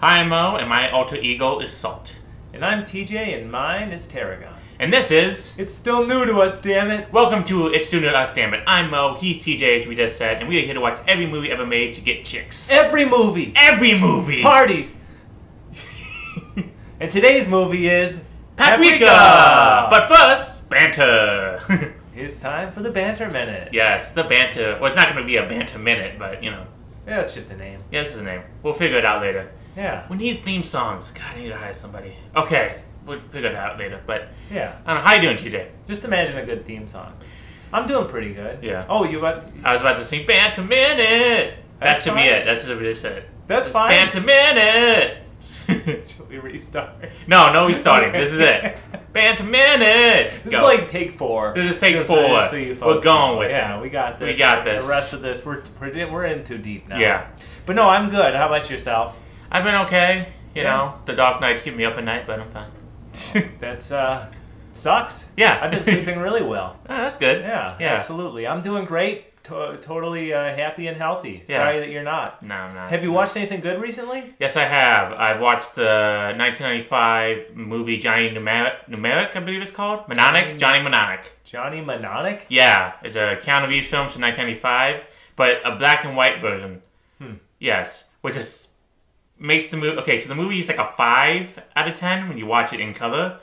Hi, I'm Mo, and my alter ego is Salt. And I'm TJ, and mine is Tarragon. And this is... It's still new to us, damn it! Welcome to It's Still New to Us, Damn It. I'm Mo, he's TJ, as we just said, and we are here to watch every movie ever made to get chicks. Every movie! Every movie! Parties! And today's movie is... Paprika! But first, banter! It's time for the Banter Minute. Yes, the banter. Well, it's not going to be a banter minute, but, you know. Yeah, it's just a name. Yeah, this is a name. We'll figure it out later. Yeah. We need theme songs. God, I need to hire somebody. Okay, we'll figure it out later, but... Yeah. I don't know, how you doing, TJ? Just imagine a good theme song. I'm doing pretty good. Yeah. Oh, you got... I was about to sing Banter Minute! That That's should be fine. it. That's what we just said. That's fine. Banter Minute! Shall we restart? No restarting. This is it. Banter Minute! This Go. is like take 4. This is take Just 4. so you We're folks going know. with Yeah, it. we got this. We got this. The rest of this, we're in too deep now. Yeah. But no, I'm good. How about yourself? I've been okay. You Yeah. know, the dark nights keep me up at night, but I'm fine. That's sucks. Yeah. I've been sleeping really well. Oh, that's good. Yeah, Yeah. absolutely. I'm doing great. Totally happy and healthy. Yeah. Sorry that you're not. No, I'm not. Have you watched anything good recently? Yes, I have. I've watched the 1995 movie Johnny Mnemonic, I believe it's called. Johnny Mnemonic. Johnny Mnemonic? Yeah, it's a Keanu Reeves film from 1995, but a black and white version. Yes, which is makes the movie... Okay, so the movie is like a 5 out of 10 when you watch it in color.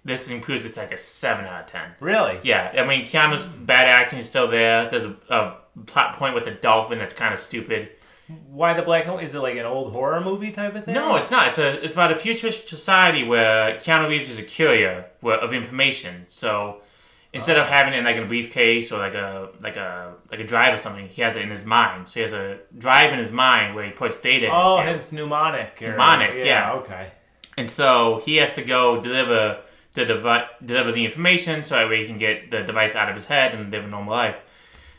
This improves it to like a 7 out of 10. Really? Yeah, I mean, Keanu's bad acting is still there. There's a plot point with a dolphin that's kind of stupid. Why the black and white? Is it like an old horror movie type of thing? No, it's not. It's about a futuristic society where Keanu Reeves is a courier of information. So instead of having it in like a briefcase or like a drive or something, he has it in his mind. So he has a drive in his mind where he puts data in. Oh, hence mnemonic. Mnemonic, yeah. Okay. And so he has to go deliver the information so that way he can get the device out of his head and live a normal life.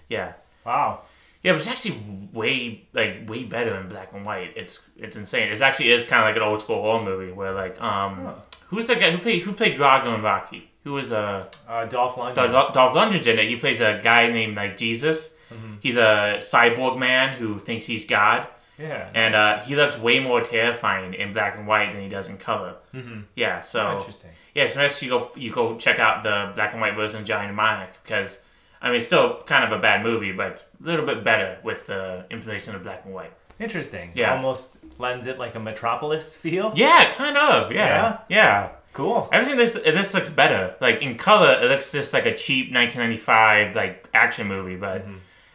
Yeah. Wow. Yeah, but it's actually way better in black and white. It's insane. It actually is kind of like an old school horror movie where like who's the guy who played Drago in Rocky? Who was Dolph Lundgren. Dolph Lundgren's in it. He plays a guy named like Jesus. Mm-hmm. He's a cyborg man who thinks he's God. Yeah. And he looks way more terrifying in black and white than he does in color. Mm-hmm. Yeah, so Oh, interesting. yeah, so next you go check out the black and white version of Johnny Mnemonic because I mean it's still kind of a bad movie, but a little bit better with the information of black and white. Interesting. Yeah. Almost lends it like a Metropolis feel. Yeah, kind of. Yeah. Cool. Everything this looks better. Like in color, it looks just like a cheap 1995 like action movie, but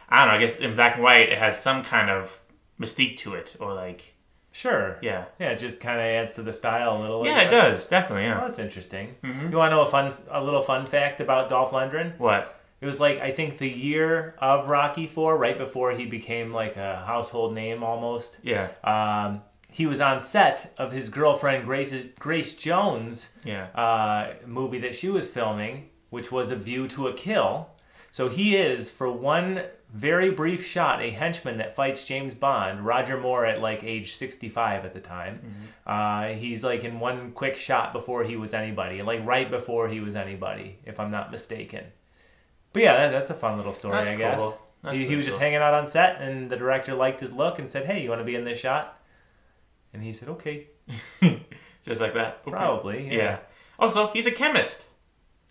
I don't know. I guess in black and white, it has some kind of mystique to it, or like. Sure. Yeah. Yeah, it just kind of adds to the style a little. Yeah, it does definitely. Yeah. Well, that's interesting. You want to know a little fun fact about Dolph Lundgren? What? It was like, I think the year of Rocky IV, right before he became like a household name almost. Yeah. He was on set of his girlfriend Grace Jones' movie that she was filming, which was A View to a Kill. So he is, for one very brief shot, a henchman that fights James Bond, Roger Moore at like age 65 at the time. He's like in one quick shot before he was anybody, like right before he was anybody, if I'm not mistaken. But yeah, that's a fun little story, That's I guess. cool. That's He pretty was just cool. hanging out on set, and the director liked his look and said, "Hey, you want to be in this shot?" And he said, "Okay." Just like that. Okay. Probably. Yeah. Also, he's a chemist.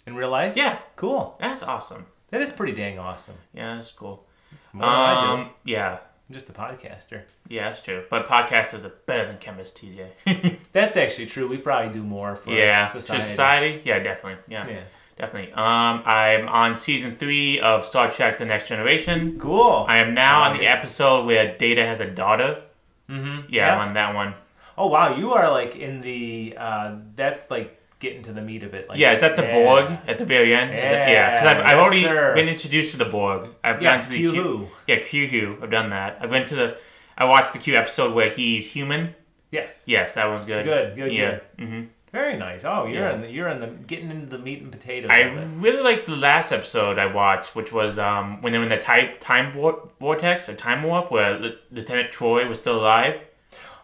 In real life? Yeah. Cool. That's awesome. That is pretty dang awesome. Yeah, that's cool. It's more than I do. Yeah. I'm just a podcaster. Yeah, that's true. But podcasters are better than chemists, TJ. That's actually true. We probably do more for society. Society? Yeah, definitely. Yeah. Definitely. I'm on season 3 of Star Trek: The Next Generation. Cool. I am now on the episode where Data has a daughter. Yeah, I'm on that one. Oh wow, you are like in the that's like getting to the meat of it. Like, yeah, is that the Borg at the very end? Yeah, because I've already sir. been introduced to the Borg. I've Yes, gone to the Q-Who. Yeah, Q-Who. I've done that. I watched the Q episode where he's human. Yes. Yes, that one's good. Good. Yeah. Very nice. Oh, you're in the getting into the meat and potatoes. of it. really liked the last episode I watched, which was when they were in the time vortex, a time warp, where Lieutenant Troy was still alive.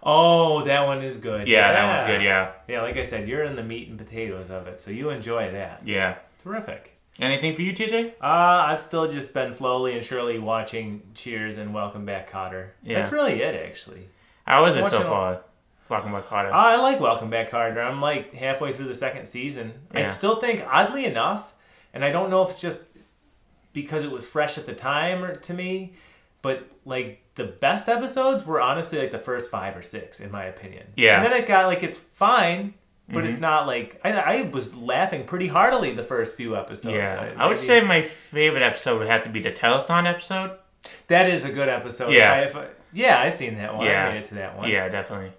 Oh, that one is good. Yeah, that one's good. Yeah. Yeah, like I said, you're in the meat and potatoes of it, so you enjoy that. Yeah. Terrific. Anything for you, TJ? I've still just been slowly and surely watching Cheers and Welcome Back, Kotter. Yeah. That's really it, actually. How is it so Watching far? Welcome Back Carter. I like Welcome Back Carter. I'm like halfway through the second season. Yeah. I still think, oddly enough, and I don't know if it's just because it was fresh at the time or to me, but like the best episodes were honestly like the first 5 or 6, in my opinion. Yeah. And then it got like, it's fine, but it's not like, I was laughing pretty heartily the first few episodes. Yeah. I would say my favorite episode would have to be the telethon episode. That is a good episode. Yeah. I've seen that one. Yeah. I made it to that one. Yeah, definitely.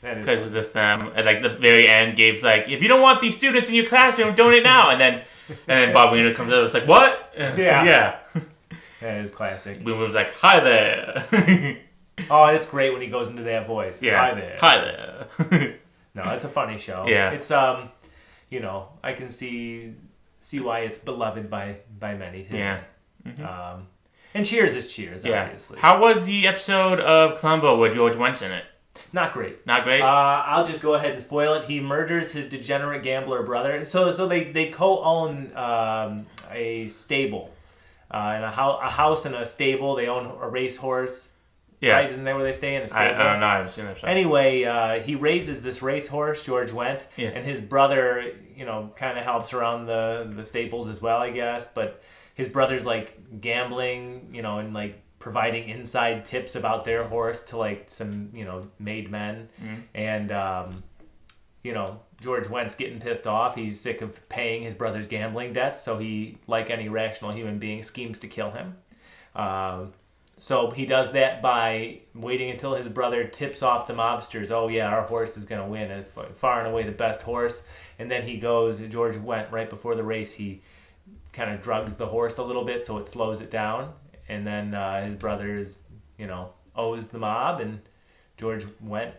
Because it's just them at like the very end. Gabe's like, if you don't want these students in your classroom, donate now. And then Bob Wiener comes out. It's like, what? Yeah. That is classic. Wiener's like, hi there. Oh, it's great when he goes into that voice. Yeah. Hi there. Hi there. No, it's a funny show. Yeah. It's you know, I can see why it's beloved by many too. Yeah. And Cheers is Cheers, obviously. How was the episode of Columbo with George Wentz in it? Not great. Not great? I'll just go ahead and spoil it. He murders his degenerate gambler brother. So they co-own a stable. And a house and a stable. They own a racehorse. Yeah. Right? Isn't that where they stay in? A stable? I don't know. I haven't seen that show. Anyway, he raises this racehorse, George Wendt, and his brother, you know, kind of helps around the stables as well, I guess. But his brother's like gambling, you know, and like providing inside tips about their horse to like some, you know, made men. And, you know, George Wendt's getting pissed off. He's sick of paying his brother's gambling debts. So he, like any rational human being, schemes to kill him. So he does that by waiting until his brother tips off the mobsters. Oh yeah, our horse is going to win. It's far and away the best horse. And then he goes, George Wendt, right before the race, he kind of drugs the horse a little bit so it slows it down. And then his brother is, you know, owes the mob, and George Wendt,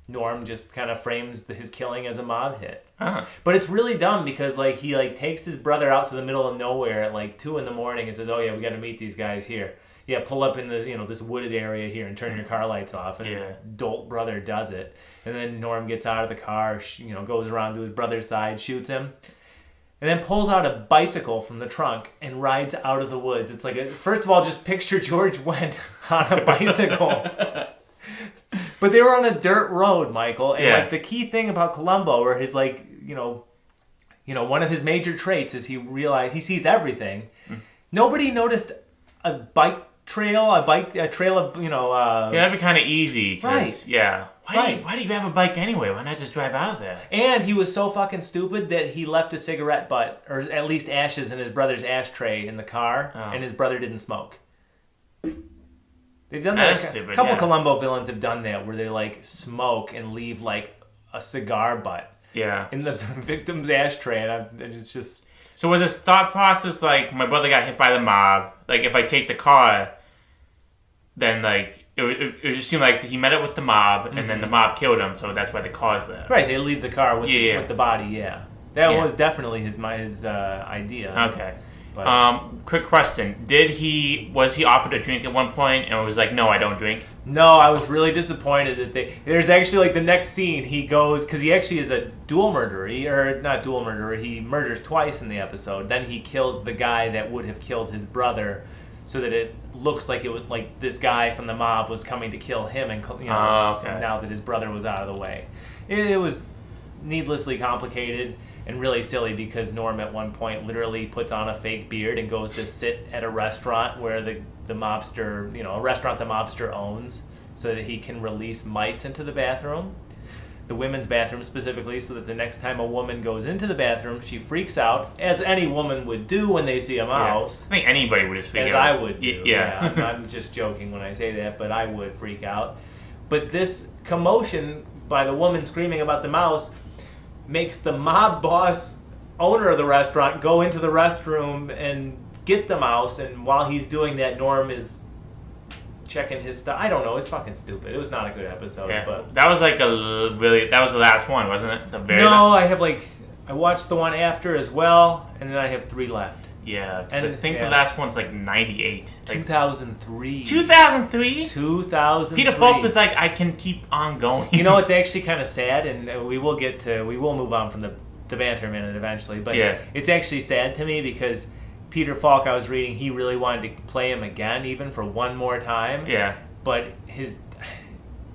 Norm just kind of frames his killing as a mob hit. But it's really dumb because like he like takes his brother out to the middle of nowhere at like 2 a.m. and says, "Oh yeah, we got to meet these guys here. Yeah, pull up in the, you know, this wooded area here and turn your car lights off." And his dolt brother does it. And then Norm gets out of the car, you know, goes around to his brother's side, shoots him, and then pulls out a bicycle from the trunk and rides out of the woods. It's like, first of all, just picture George Wendt on a bicycle. But they were on a dirt road, Michael. And like the key thing about Columbo, or his like, you know, one of his major traits is he sees everything. Nobody noticed a bike trail, a trail of, you know... that'd be kind of easy. Right. Yeah. Why do you have a bike anyway? Why not just drive out of there? And he was so fucking stupid that he left a cigarette butt, or at least ashes, in his brother's ashtray in the car, and his brother didn't smoke. They've done that. Stupid, a couple Columbo villains have done that, where they like smoke and leave like a cigar butt in the victim's ashtray, and it's just... So was his thought process like, my brother got hit by the mob, like if I take the car, then like it just seemed like he met up with the mob, and then the mob killed him, so that's why the car's there. Right, they leave the car with the body. That was definitely his idea. Okay. Quick question: was he offered a drink at one point and was like, "No, I don't drink"? No, I was really disappointed that there's actually like the next scene he goes, because he actually is a dual murderer, he murders twice in the episode. Then he kills the guy that would have killed his brother, so that it looks like it was like this guy from the mob was coming to kill him, and you know, and now that his brother was out of the way. It was needlessly complicated and really silly, because Norm at one point literally puts on a fake beard and goes to sit at a restaurant where the mobster, you know, a restaurant the mobster owns, so that he can release mice into the bathroom, the women's bathroom specifically, so that the next time a woman goes into the bathroom, she freaks out, as any woman would do when they see a mouse. I think anybody would just freak out. As I would do. Yeah. I'm just joking when I say that, but I would freak out. But this commotion by the woman screaming about the mouse makes the mob boss, owner of the restaurant, go into the restroom and get the mouse, and while he's doing that, Norm is checking his stuff. I don't know, it's fucking stupid. It was not a good episode. But that was like that was the last one, wasn't it? I watched the one after as well, and then I have 3 left. Yeah, and I think the last one's like 98. 2003. 2003? 2003. Peter Falk was like, I can keep on going. You know, it's actually kind of sad, and we will move on from the banter minute eventually, but it's actually sad to me because Peter Falk, I was reading, he really wanted to play him again, even for one more time. Yeah. But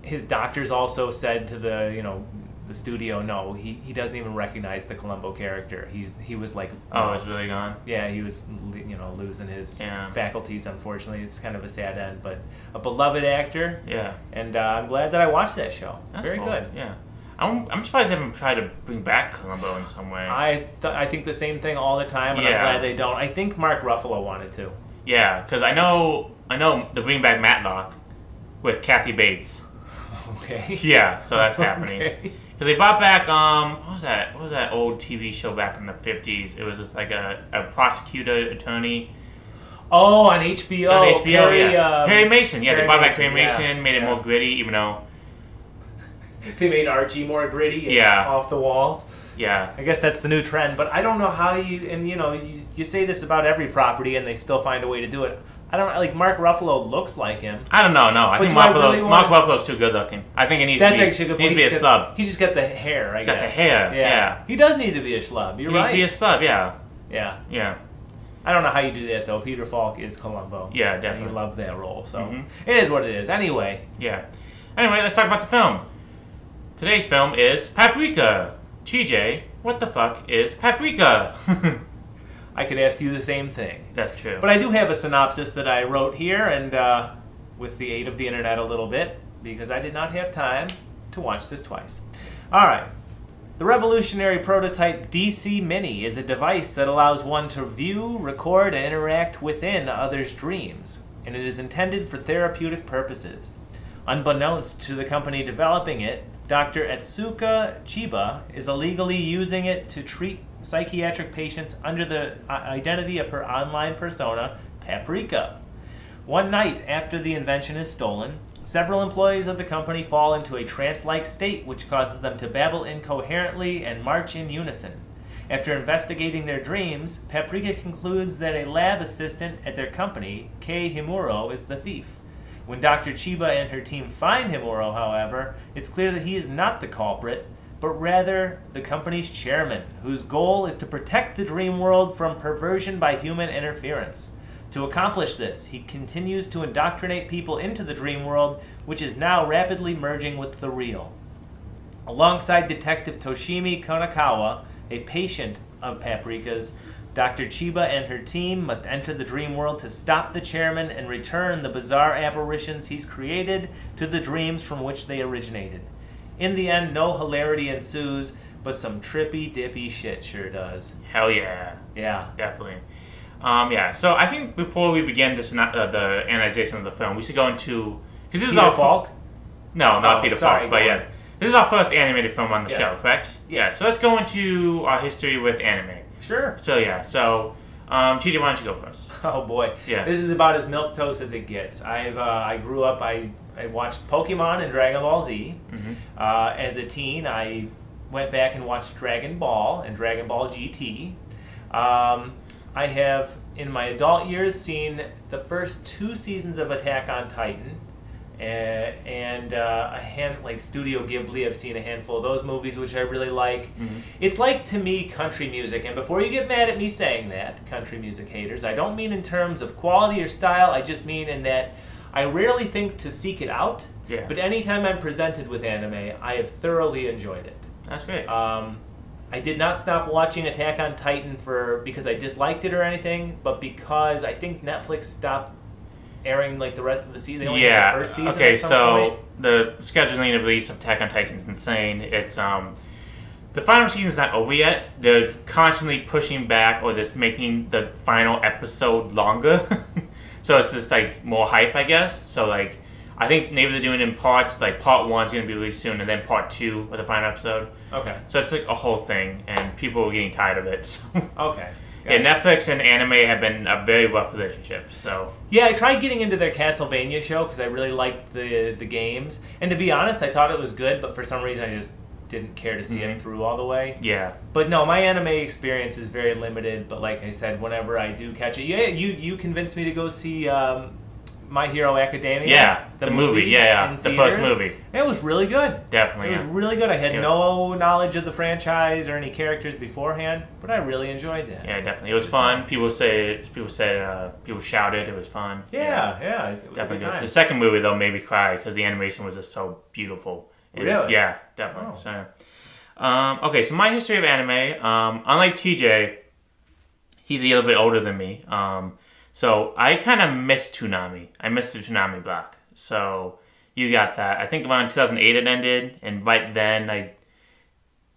his doctors also said to the studio, no, he doesn't even recognize the Columbo character. He was like, it's really gone. Yeah, he was losing his faculties. Unfortunately, it's kind of a sad end, but a beloved actor. Yeah, and I'm glad that I watched that show. That's very cool. good. Yeah, I'm surprised they haven't tried to bring back Columbo in some way. I think the same thing all the time, and I'm glad they don't. I think Mark Ruffalo wanted to. Yeah, because I know the bring back Matlock with Kathy Bates. Okay. Yeah, so that's happening. Okay. Because they brought back what was that old TV show back in the 50s? It was just like a prosecutor attorney. Oh, on HBO. On HBO, Perry Mason. Yeah, they brought back Perry Mason, yeah, made it more gritty, even though they made Archie more gritty and off the walls. Yeah. I guess that's the new trend, but I don't know how you say this about every property and they still find a way to do it. I don't like Mark Ruffalo looks like him. I don't know. No, I think Mark Ruffalo's too good looking. I think it needs to be a schlub. He's just got the hair. He's got the hair. Yeah. He does need to be a schlub. You're right. He needs to be a schlub. Yeah. Yeah. Yeah. I don't know how you do that though. Peter Falk is Columbo. Yeah, definitely. And he loved that role, so it is what it is. Anyway. Yeah. Anyway, let's talk about the film. Today's film is Paprika. TJ, what the fuck is Paprika? I could ask you the same thing. That's true. But I do have a synopsis that I wrote here, and with the aid of the internet a little bit, because I did not have time to watch this twice. All right. The revolutionary prototype DC Mini is a device that allows one to view, record, and interact within others' dreams, and it is intended for therapeutic purposes. Unbeknownst to the company developing it, Dr. Etsuka Chiba is illegally using it to treat psychiatric patients under the identity of her online persona, Paprika. One night after the invention is stolen, several employees of the company fall into a trance-like state which causes them to babble incoherently and march in unison. After investigating their dreams, Paprika concludes that a lab assistant at their company, Kei Himuro, is the thief. When Dr. Chiba and her team find Himuro, however, it's clear that he is not the culprit, but rather the company's chairman, whose goal is to protect the dream world from perversion by human interference. To accomplish this, he continues to indoctrinate people into the dream world, which is now rapidly merging with the real. Alongside Detective Toshimi Konakawa, a patient of Paprika's, Dr. Chiba and her team must enter the dream world to stop the chairman and return the bizarre apparitions he's created to the dreams from which they originated. In the end, no hilarity ensues, but some trippy-dippy shit sure does. Hell yeah. Yeah. Definitely. Yeah, so I think before we begin the analyzation of the film, we should go into... Because this is Peter our Falk? No, not Peter Falk, but yes. This is our first animated film on the show, correct? Yes. Yeah, so let's go into our history with anime. Sure. So TJ, why don't you go first? Oh boy. Yeah. This is about as milquetoast as it gets. I grew up, I watched Pokemon and Dragon Ball Z. Mm-hmm. As a teen, I went back and watched Dragon Ball and Dragon Ball GT. I have, in my adult years, seen the first 2 seasons of Attack on Titan, and like Studio Ghibli. I've seen a handful of those movies, which I really like. Mm-hmm. It's like, to me, country music. And before you get mad at me saying that, country music haters, I don't mean in terms of quality or style. I just mean in that I rarely think to seek it out. Yeah. But anytime I'm presented with anime, I have thoroughly enjoyed it. That's great. I did not stop watching Attack on Titan because I disliked it or anything, but because I think Netflix stopped airing like the rest of the season. They only had the first season. Okay, at some so point. the scheduling and release of Attack on Titan is insane. It's the final season is not over yet. They're constantly pushing back or just making the final episode longer. So it's just like more hype, I guess. So like I think maybe they're doing it in parts. Like part 1 is going to be released soon, and then part 2 with the final episode. Okay. So it's like a whole thing, and people are getting tired of it. So. Okay. Gotcha. Yeah, Netflix and anime have been a very rough relationship. So yeah, I tried getting into their Castlevania show because I really liked the games, and to be honest, I thought it was good, but for some reason I just didn't care to see it through all the way. Yeah. But no, my anime experience is very limited. But like I said, whenever I do catch it, you convinced me to go see My Hero Academia. Yeah, the movie. Yeah, the first movie. It was really good. Definitely. It was really good. I had no knowledge of the franchise or any characters beforehand, but I really enjoyed that. Yeah, definitely. It was fun. People shouted. It was fun. Yeah. It was definitely a good time. The second movie though made me cry because the animation was just so beautiful. Really? Yeah, definitely. So, okay, so my history of anime. Unlike TJ, he's a little bit older than me. So I kind of missed Toonami. I missed the Toonami block. So you got that. I think around 2008 it ended, and right then I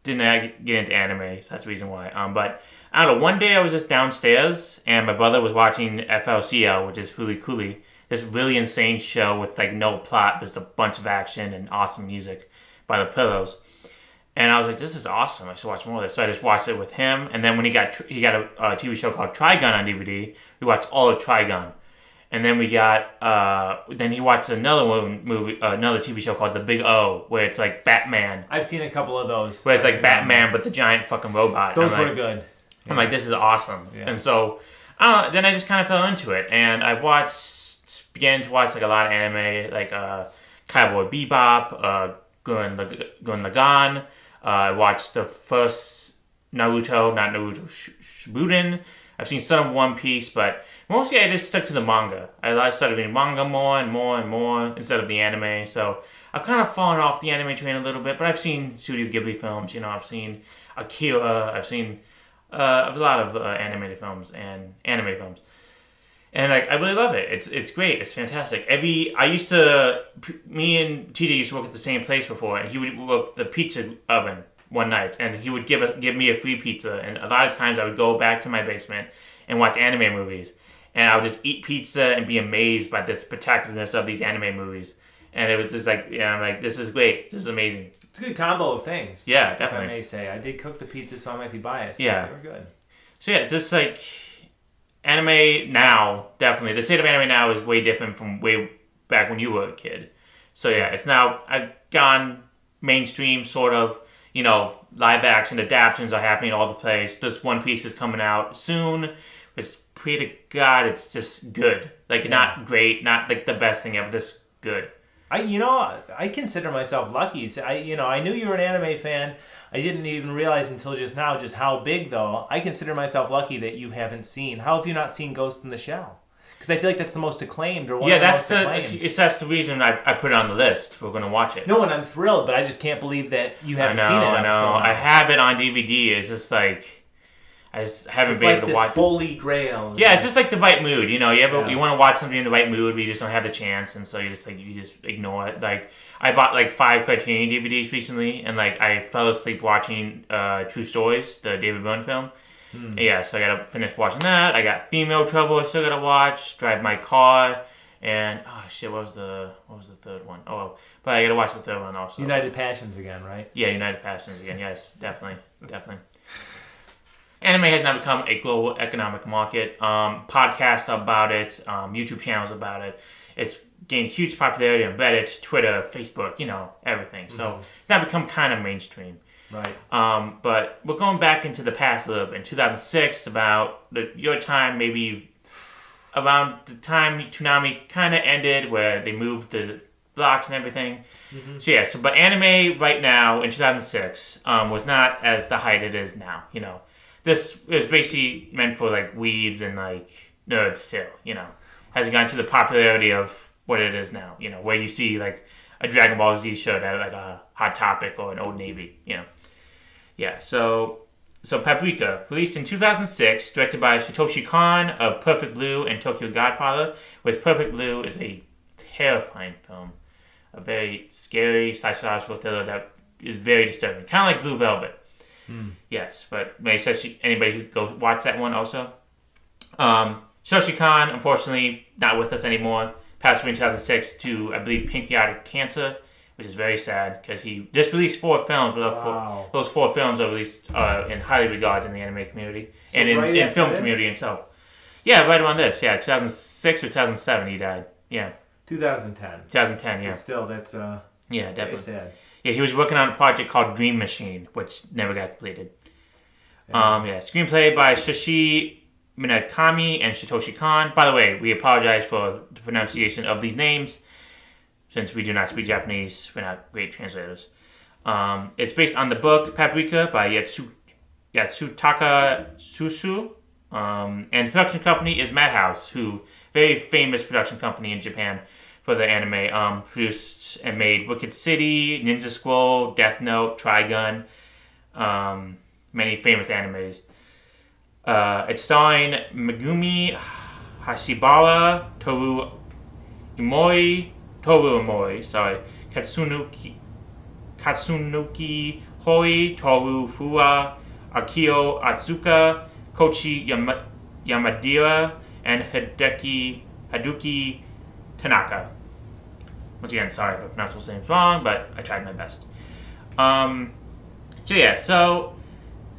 didn't get into anime. So that's the reason why. But I don't know. One day I was just downstairs, and my brother was watching FLCL, which is Fooly Cooly. This really insane show with like no plot, just a bunch of action and awesome music by the Pillows. And I was like, this is awesome. I should watch more of this. So I just watched it with him. And then when he got a TV show called Trigun on DVD, we watched all of Trigun. And then we got then he watched another TV show called The Big O, where it's like Batman. I've seen a couple of those. Where it's like Batman, but the giant fucking robot. Those were good. Yeah. I'm like, this is awesome. Yeah. And so then I just kind of fell into it, and I began to watch like a lot of anime, like Cowboy Bebop, Gurren Lagann. I watched the first Naruto, not Naruto Shippuden. I've seen some of One Piece, but mostly I just stuck to the manga. I started reading manga more and more and more instead of the anime. So I've kind of fallen off the anime train a little bit, but I've seen Studio Ghibli films. I've seen Akira. I've seen a lot of animated films and anime films. And I really love it. It's great. It's fantastic. Me and TJ used to work at the same place before, and he would work the pizza oven one night, and he would give me a free pizza. And a lot of times I would go back to my basement and watch anime movies, and I would just eat pizza and be amazed by the spectacularness of these anime movies. And it was just like, I'm like, this is great. This is amazing. It's a good combo of things. Yeah, definitely. If I may say, I did cook the pizza, so I might be biased. Yeah, they were good. So yeah, it's just like. Anime now, definitely. The state of anime now is way different from way back when you were a kid. So yeah, it's now, I've gone mainstream, sort of, live action adaptations are happening all the place. This One Piece is coming out soon. It's pray to God, it's just good. Like, not great, not like the best thing ever, just good. I consider myself lucky. I knew you were an anime fan. I didn't even realize until just now just how big, though. I consider myself lucky that you haven't seen. How have you not seen Ghost in the Shell? Because I feel like that's the most acclaimed or one of the most acclaimed. That's the reason I put it on the list. We're going to watch it. No, and I'm thrilled, but I just can't believe that you haven't seen it. I know. I have it on DVD. It's just like... I just haven't been able to watch. It's like this holy grail. Yeah, it's just like the right mood. You want to watch something in the right mood, but you just don't have the chance, and so you just ignore it. Like I bought like 5 Criterion DVDs recently, and like I fell asleep watching True Stories, the David Byrne film. Yeah, so I gotta finish watching that. I got Female Trouble. I still gotta watch. Drive My Car, and what was the third one? But I gotta watch the third one also. United Passions again, right? Yeah, United Passions again. Yes, definitely. Anime has now become a global economic market. Podcasts about it, YouTube channels about it. It's gained huge popularity on Reddit, Twitter, Facebook, everything. Mm-hmm. So it's now become kind of mainstream. Right. But we're going back into the past a little bit. In 2006, about your time, maybe around the time Toonami kind of ended, where they moved the blocks and everything. Mm-hmm. So but anime right now in 2006 was not as the height it is now. This is basically meant for like weebs and like nerds still, Hasn't gotten to the popularity of what it is now, where you see like a Dragon Ball Z show that like a Hot Topic or an Old Navy, Yeah, so Paprika, released in 2006, directed by Satoshi Kon of Perfect Blue and Tokyo Godfather, which Perfect Blue is a terrifying film. A very scary psychological thriller that is very disturbing. Kind of like Blue Velvet. Yes, but may such anybody who go watch that one also. Satoshi Kon, unfortunately, not with us anymore. Passed away in 2006 to, I believe, pancreatic cancer, which is very sad because he just released 4 films. But those 4 films are released in highly regards in the anime community and in film community itself. Yeah, right around this. Yeah, 2006 or 2007 he died. Yeah. 2010. 2010, yeah. But still, that's yeah, definitely sad. Yeah, he was working on a project called Dream Machine, which never got completed. Yeah, screenplay by Shashi Minakami and Satoshi Kon. By the way, we apologize for the pronunciation of these names, since we do not speak Japanese. We're not great translators. It's based on the book Paprika by Yatsutaka Susu. And the production company is Madhouse, who very famous production company in Japan for the anime. Produced and made Wicked City, Ninja Scroll, Death Note, Trigun, many famous animes. It's starring Megumi Hashibara, Toru Imori, Katsunuki Hori, Toru Fua, Akio Atsuka, Kochi Yamadira, and Haduki Tanaka. Once again, sorry if I pronounced those names wrong, but I tried my best. So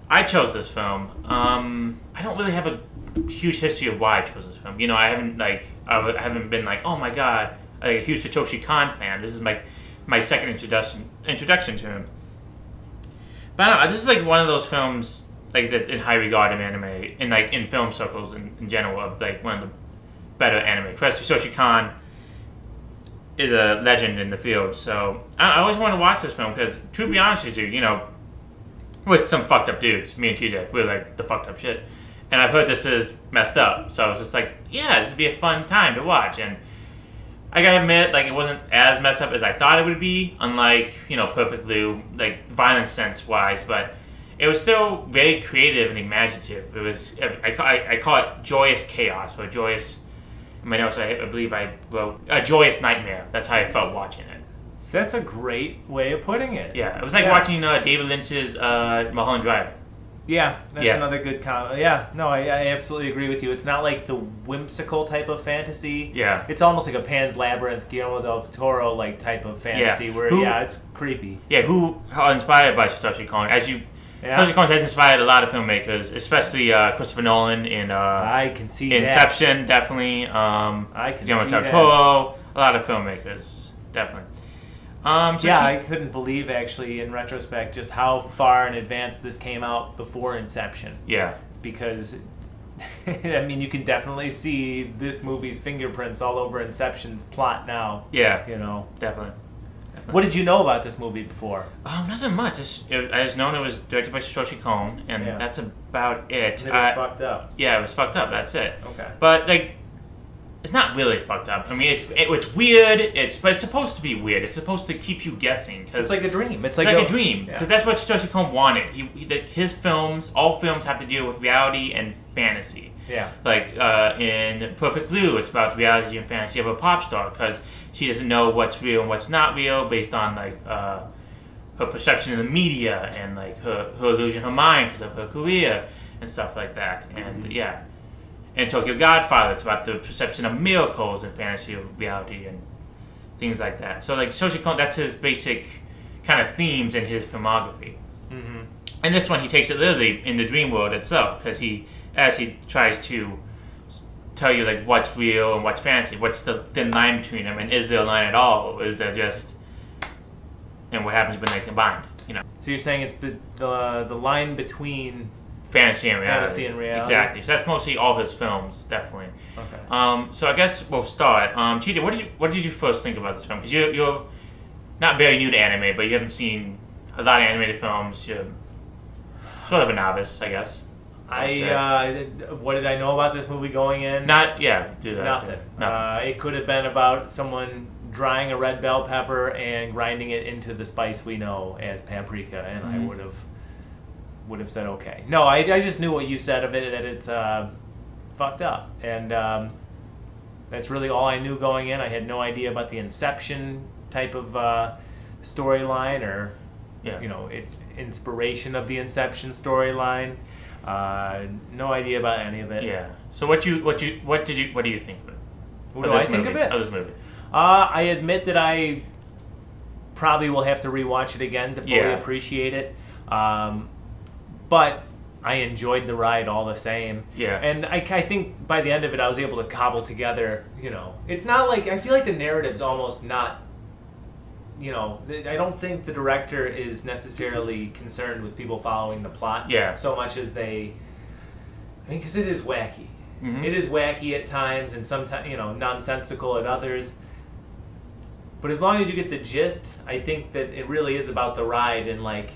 I chose this film. I don't really have a huge history of why I chose this film. I haven't been like, oh my god, a huge Satoshi Kon fan. This is my second introduction to him. But I don't know, this is like one of those films like that in high regard in anime, in film circles in general, of like one of the better anime. Because Satoshi Kon is a legend in the field, so I always wanted to watch this film because, to be honest with you, with some fucked up dudes, me and TJ, we're like the fucked up shit, and I've heard this is messed up, so I was just like, yeah, this would be a fun time to watch, and I gotta admit, like, it wasn't as messed up as I thought it would be, unlike, Perfect Blue, like, violence sense-wise, but it was still very creative and imaginative. It was, I call it joyous chaos, or joyous, in my notes, I believe I wrote, a joyous nightmare. That's how I felt watching it. That's a great way of putting it. Yeah, it was like watching David Lynch's Mulholland Drive. Yeah, that's another good comment. Yeah, no, I absolutely agree with you. It's not like the whimsical type of fantasy. Yeah. It's almost like a Pan's Labyrinth, Guillermo del Toro like type of fantasy where, it's creepy. Yeah, who are inspired by Satoshi Kon. Satoshi Kon has inspired a lot of filmmakers, especially Christopher Nolan in I can see Inception, that. Definitely. I can Guillermo see del that. Toro, a lot of filmmakers, definitely. I couldn't believe, actually, in retrospect, just how far in advance this came out before Inception. Yeah. Because, I mean, you can definitely see this movie's fingerprints all over Inception's plot now. Yeah. Definitely. What did you know about this movie before? Nothing much. I just known it was directed by Satoshi Kon, and that's about it. It was fucked up. Yeah, it was fucked up. That's it. Okay. But, it's not really fucked up. I mean, it's weird. But it's supposed to be weird. It's supposed to keep you guessing. It's like a dream. It's like a dream. Because that's what Satoshi Kon wanted. His films, all films have to deal with reality and fantasy. Yeah. Like in Perfect Blue, it's about reality and fantasy of a pop star because she doesn't know what's real and what's not real based on her perception in the media and her illusion of her mind because of her career and stuff like that. And And Tokyo Godfather, it's about the perception of miracles and fantasy of reality and things like that. So Satoshi Kon, that's his basic kind of themes in his filmography. Mm-hmm. And this one, he takes it literally in the dream world itself, because as he tries to tell you what's real and what's fantasy, what's the thin line between them, and is there a line at all, or is there just, and what happens when they combine, So you're saying it's the line between fantasy and reality. Exactly. So that's mostly all his films, definitely. Okay. So I guess we'll start. TJ, what did you first think about this film? Because you're not very new to anime, but you haven't seen a lot of animated films. You're sort of a novice, I guess. What did I know about this movie going in? Nothing. It could have been about someone drying a red bell pepper and grinding it into the spice we know as paprika, and I would have said okay. No, I just knew what you said of it, that it's fucked up, and that's really all I knew going in. I had no idea about the Inception type of storyline, or its inspiration of the Inception storyline. No idea about any of it. Yeah. So what do you think of it? What do I think of it? Of this movie. I admit that I probably will have to rewatch it again to fully appreciate it. But I enjoyed the ride all the same. Yeah. And I think by the end of it, I was able to cobble together, it's not like, I feel like the narrative's almost not, I don't think the director is necessarily concerned with people following the plot so much as they I mean, because it is wacky. Mm-hmm. It is wacky at times, and sometimes nonsensical at others. But as long as you get the gist, I think that it really is about the ride and I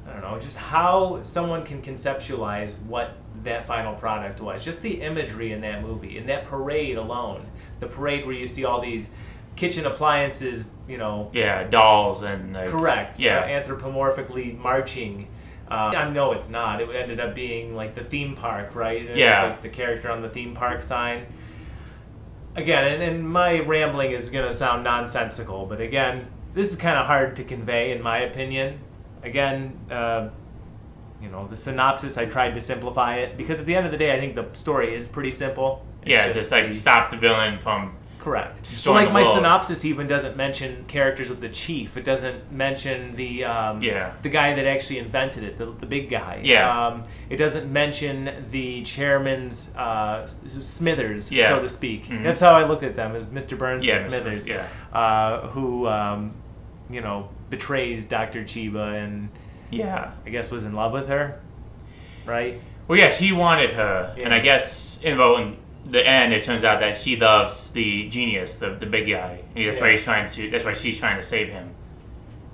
don't know, just how someone can conceptualize what that final product was. Just the imagery in that movie, in that parade alone. The parade where you see all these kitchen appliances, Yeah, dolls and... correct. Yeah. Anthropomorphically marching. I know it's not. It ended up being the theme park, right? And yeah. It's the character on the theme park sign. Again, and my rambling is going to sound nonsensical, but again, this is kind of hard to convey in my opinion. Again, the synopsis, I tried to simplify it because at the end of the day, I think the story is pretty simple. It's just stop the villain from... Correct. So my synopsis even doesn't mention characters with the chief. It doesn't mention the guy that actually invented it, the big guy. Yeah. It doesn't mention the chairman's Smithers, so to speak. Mm-hmm. That's how I looked at them, as Mr. Burns and Smithers. Who betrays Dr. Chiba and I guess was in love with her, right? Well, yeah, he wanted her, and I guess in the end, it turns out that she loves the genius, the big guy. And that's why she's trying to save him.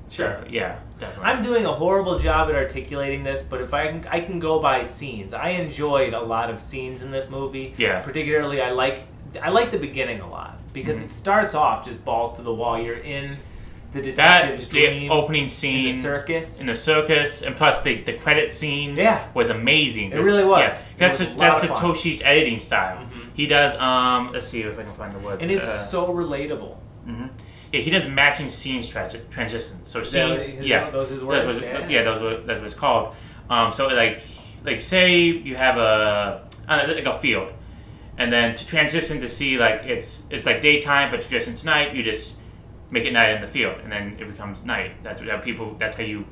Sure. So, yeah, definitely. I'm doing a horrible job at articulating this, but if I can go by scenes. I enjoyed a lot of scenes in this movie. Yeah. Particularly, I like the beginning a lot because it starts off just balls to the wall. You're in the detective's dream. The opening scene in the circus. And plus the credit scene. Was amazing. It really was. Yeah. That's Satoshi's editing style. Mm-hmm. He does. Let's see if I can find the words. And it's so relatable. Mm-hmm. Yeah, he does matching scenes transitions. So scenes. Those his words. That's what it's called. So like say you have a field, and then to transition to see it's like daytime, but transition to night, you just make it night in the field, and then it becomes night. That's how you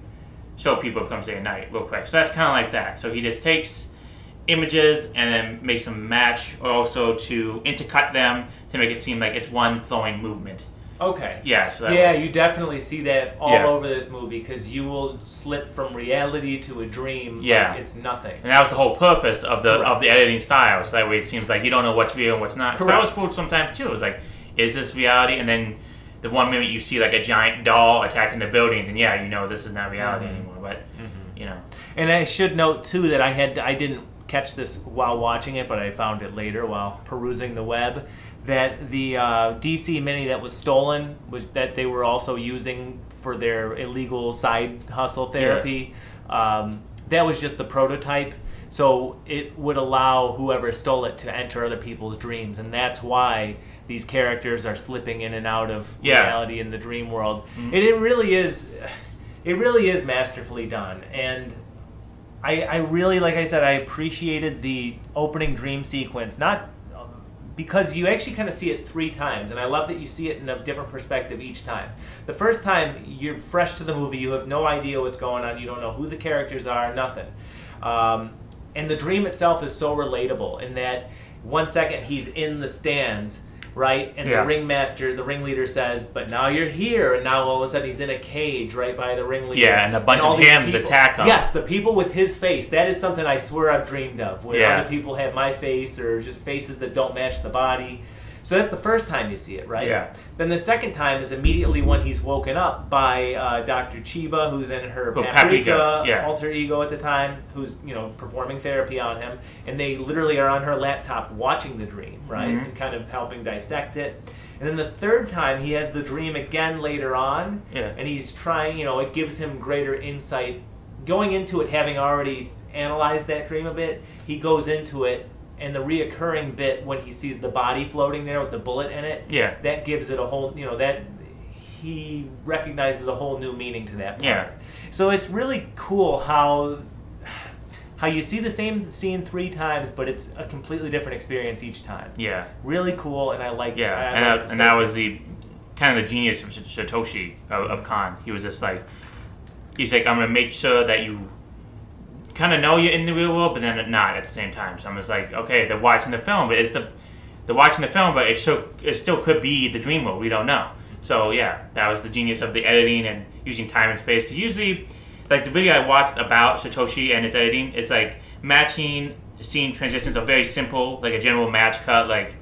show people it becomes day and night real quick. So that's kind of like that. So he just takes images and then makes them match, or also to intercut them to make it seem like it's one flowing movement. Okay. Yeah. So you definitely see that all over this movie because you will slip from reality to a dream. Like it's nothing. And that was the whole purpose of the editing style. So that way it seems like you don't know what's real and what's not. Because that was cool sometimes too. It was like, is this reality? And then the one minute you see a giant doll attacking the building, then this is not reality anymore. But And I should note too that I didn't catch this while watching it, but I found it later while perusing the web, that the DC Mini that was stolen was that they were also using for their illegal side hustle therapy. That was just the prototype, so it would allow whoever stole it to enter other people's dreams, and that's why these characters are slipping in and out of reality in the dream world. Mm-hmm. And it really is masterfully done. And I really, like I said, I appreciated the opening dream sequence, not because you actually kind of see it 3 times, and I love that you see it in a different perspective each time. The first time, you're fresh to the movie, you have no idea what's going on, you don't know who the characters are, nothing. And the dream itself is so relatable in that 1 second he's in the stands, right? And the ringleader says, but now you're here, and now all of a sudden he's in a cage right by the ringleader. Yeah, and a bunch of hymns attack him. Yes, the people with his face. That is something I swear I've dreamed of, where other people have my face or just faces that don't match the body. So that's the first time you see it, right? Yeah. Then the second time is immediately when he's woken up by Dr. Chiba, who's in her Paprika alter ego at the time, who's performing therapy on him, and they literally are on her laptop watching the dream, right, and kind of helping dissect it. And then the third time he has the dream again later on, and he's trying, it gives him greater insight. Going into it, having already analyzed that dream a bit, he goes into it. And the reoccurring bit when he sees the body floating there with the bullet in it, that gives it a whole, that he recognizes a whole new meaning to that part. Yeah. So it's really cool how you see the same scene 3 times, but it's a completely different experience each time. Yeah. Really cool, and I like. Yeah, and that was the kind of the genius of Satoshi of Khan. He was just he's like, I'm gonna make sure that you kind of know you're in the real world, but then not at the same time. So I'm just like, okay, they're watching the film, but they're watching the film, but it still could be the dream world. We don't know. So that was the genius of the editing and using time and space. Because usually, the video I watched about Satoshi and his editing is matching scene transitions are very simple, like a general match cut. Like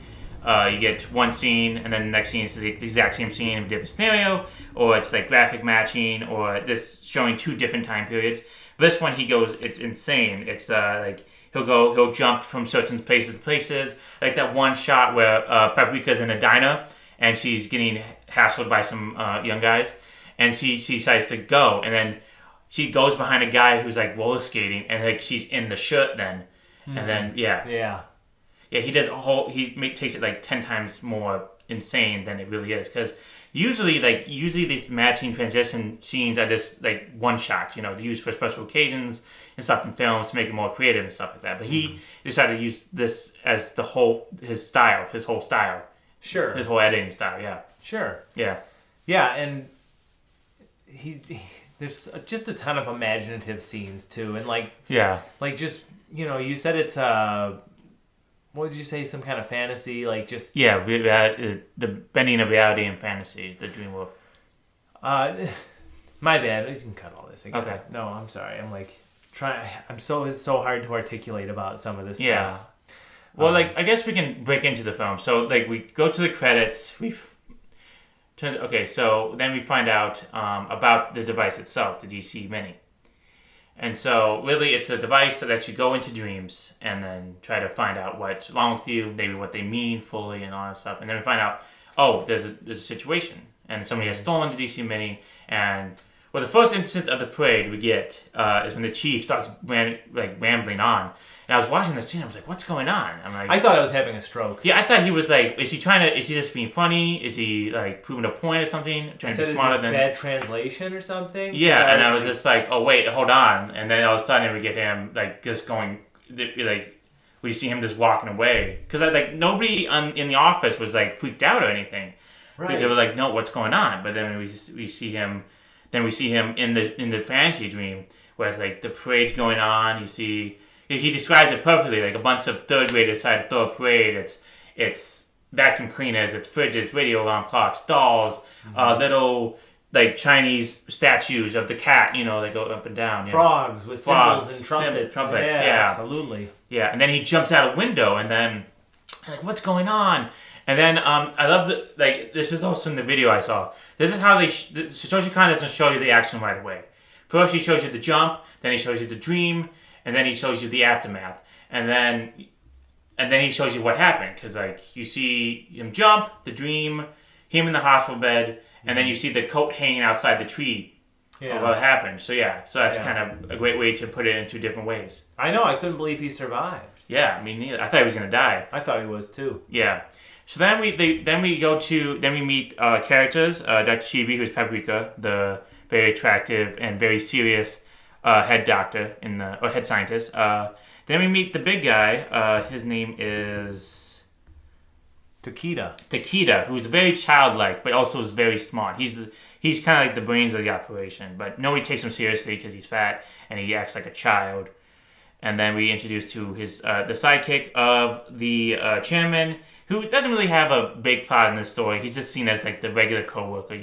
you get one scene, and then the next scene is the exact same scene in a different scenario, or it's like graphic matching, or this showing two different time periods. This one, he goes, it's insane. It's like he'll jump from certain places to places. Like that one shot where Paprika's in a diner and she's getting hassled by some young guys, and she decides to go, and then she goes behind a guy who's like roller skating, and like she's in the shirt then, and then yeah. He does a whole. Takes it like 10 times more insane than it really is, because usually these matching transition scenes are just like one shots, used for special occasions and stuff in films to make it more creative and stuff like that. But he decided to use this as his whole style. Sure. His whole editing style. Yeah. Sure. Yeah. Yeah, and he there's just a ton of imaginative scenes too, and like just you said it's what did you say? Some kind of fantasy, like just the bending of reality and fantasy, the dream world. My bad. You can cut all this again. Okay. No, I'm sorry. I'm like trying. It's so hard to articulate about some of this yeah. stuff. Well, I guess we can break into the film. So, we go to the credits. So then we find out about the device itself, the DC Mini. And so, really, it's a device that lets you go into dreams and then try to find out what's wrong with you, maybe what they mean fully and all that stuff. And then we find out, there's a situation. And somebody has stolen the DC Mini. And, the first instance of the parade we get is when the chief starts rambling on. And I was watching the scene, I was like, what's going on? I'm like, I thought I was having a stroke. Yeah, I thought he was like, is he just being funny? Is he like proving a point or something? Trying to be smarter than bad translation or something? Yeah, and I was just like, oh wait, hold on. And then all of a sudden we get him like just going, like we see him just walking away. Because nobody in the office was like freaked out or anything. Right. They were like, no, what's going on? But then we see him in the fantasy dream where it's like the parade's going on. You see. He describes it perfectly, like a bunch of third graders decided to throw a parade. It's vacuum cleaners, it's fridges, radio alarm clocks, dolls, little like Chinese statues of the cat, they go up and down. Frogs with cymbals and trumpets. Yeah, absolutely. Yeah, and then he jumps out a window, and then what's going on? And then I love this is also in the video I saw. This is how Satoshi Kon doesn't show you the action right away. First he shows you the jump, then he shows you the dream. And then he shows you the aftermath, and then he shows you what happened, because you see him jump, the dream, him in the hospital bed, and then you see the coat hanging outside the tree of what happened. So that's kind of a great way to put it in two different ways. I know, I couldn't believe he survived. Yeah, me neither. I thought he was gonna die. I thought he was too. Yeah. So then we meet characters. Dr. Chibi, who's Paprika, the very attractive and very serious head doctor head scientist. Then we meet the big guy. His name is Takeda, who's very childlike, but also is very smart. He's kind of like the brains of the operation, but nobody takes him seriously because he's fat and he acts like a child. And then we introduce to his the sidekick of the chairman, who doesn't really have a big plot in this story. He's just seen as like the regular coworker,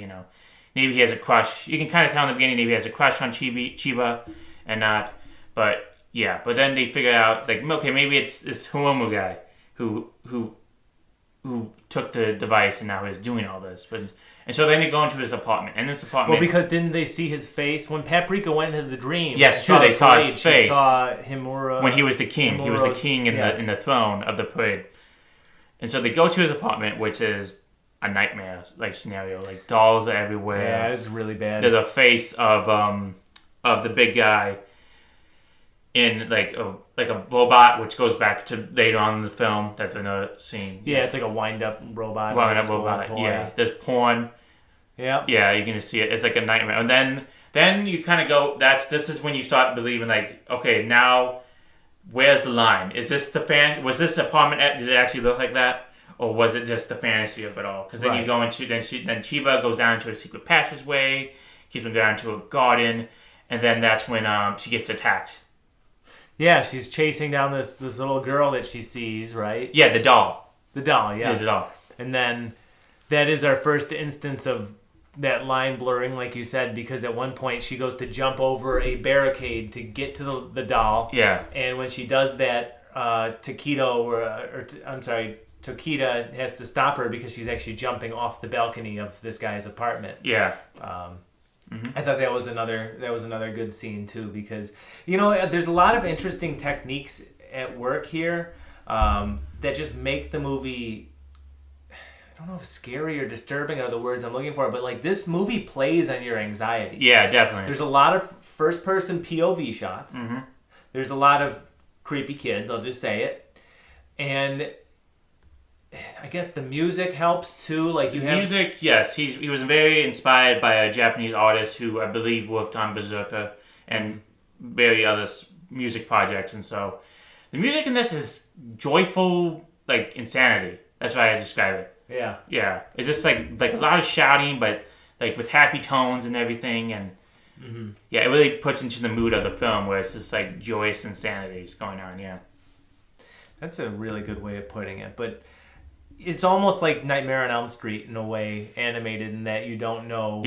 Maybe he has a crush. You can kind of tell in the beginning maybe he has a crush on Chiba and not. But yeah, but then they figure out maybe it's this Hiromu guy who took the device and now is doing all this. And so then they go into his apartment. And this apartment. Well, because didn't they see his face when Paprika went into the dream? Yes, true. They saw his face. She saw Himura when he was the king. He was the king in the throne of the parade. And so they go to his apartment, which is a nightmare scenario. Like dolls are everywhere. Yeah, it's really bad. There's a face of the big guy in like a robot, which goes back to later on in the film. That's another scene. Yeah, it's like a wind-up robot. Yeah, there's porn. Yeah. Yeah, you can just see it. It's like a nightmare. And then you kind of go. This is when you start believing okay, now where's the line? Is this was this apartment? Did it actually look like that? Or was it just the fantasy of it all? Because then you go into then Chiba goes down to a secret passageway, keeps him down to a garden, and then that's when she gets attacked. Yeah, she's chasing down this little girl that she sees, right? Yeah, the doll. The doll, yeah. The doll. And then that is our first instance of that line blurring, like you said, because at one point she goes to jump over a barricade to get to the doll. Yeah. And when she does that, Tokita has to stop her because she's actually jumping off the balcony of this guy's apartment. Yeah. I thought that was another good scene too, because there's a lot of interesting techniques at work here that just make the movie. I don't know if scary or disturbing are the words I'm looking for, but like this movie plays on your anxiety. Yeah, definitely. There's a lot of first-person POV shots. Mm-hmm. There's a lot of creepy kids. I'll just say it, and I guess the music helps too. Like music, yes. He was very inspired by a Japanese artist who I believe worked on Berserker and various other music projects, and so the music in this is joyful, like insanity. That's why I describe it. Yeah. Yeah. It's just like a lot of shouting, but like with happy tones and everything, and yeah, it really puts into the mood of the film where it's just like joyous insanity going on. Yeah. That's a really good way of putting it, but. It's almost like Nightmare on Elm Street in a way, animated, in that you don't know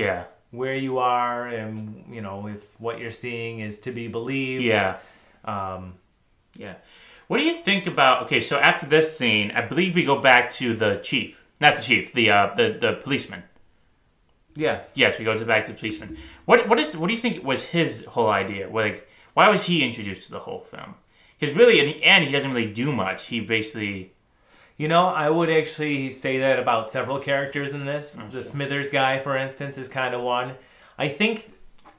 where you are, and if what you're seeing is to be believed. Yeah. Yeah. What do you think about? Okay, so after this scene, I believe we go back to the chief, not the chief, the policeman. Yes. Yes, we go back to the policeman. What do you think was his whole idea? Like, why was he introduced to the whole film? Because really, in the end, he doesn't really do much. He basically. I would actually say that about several characters in this. The Smithers guy, for instance, is kind of one. I think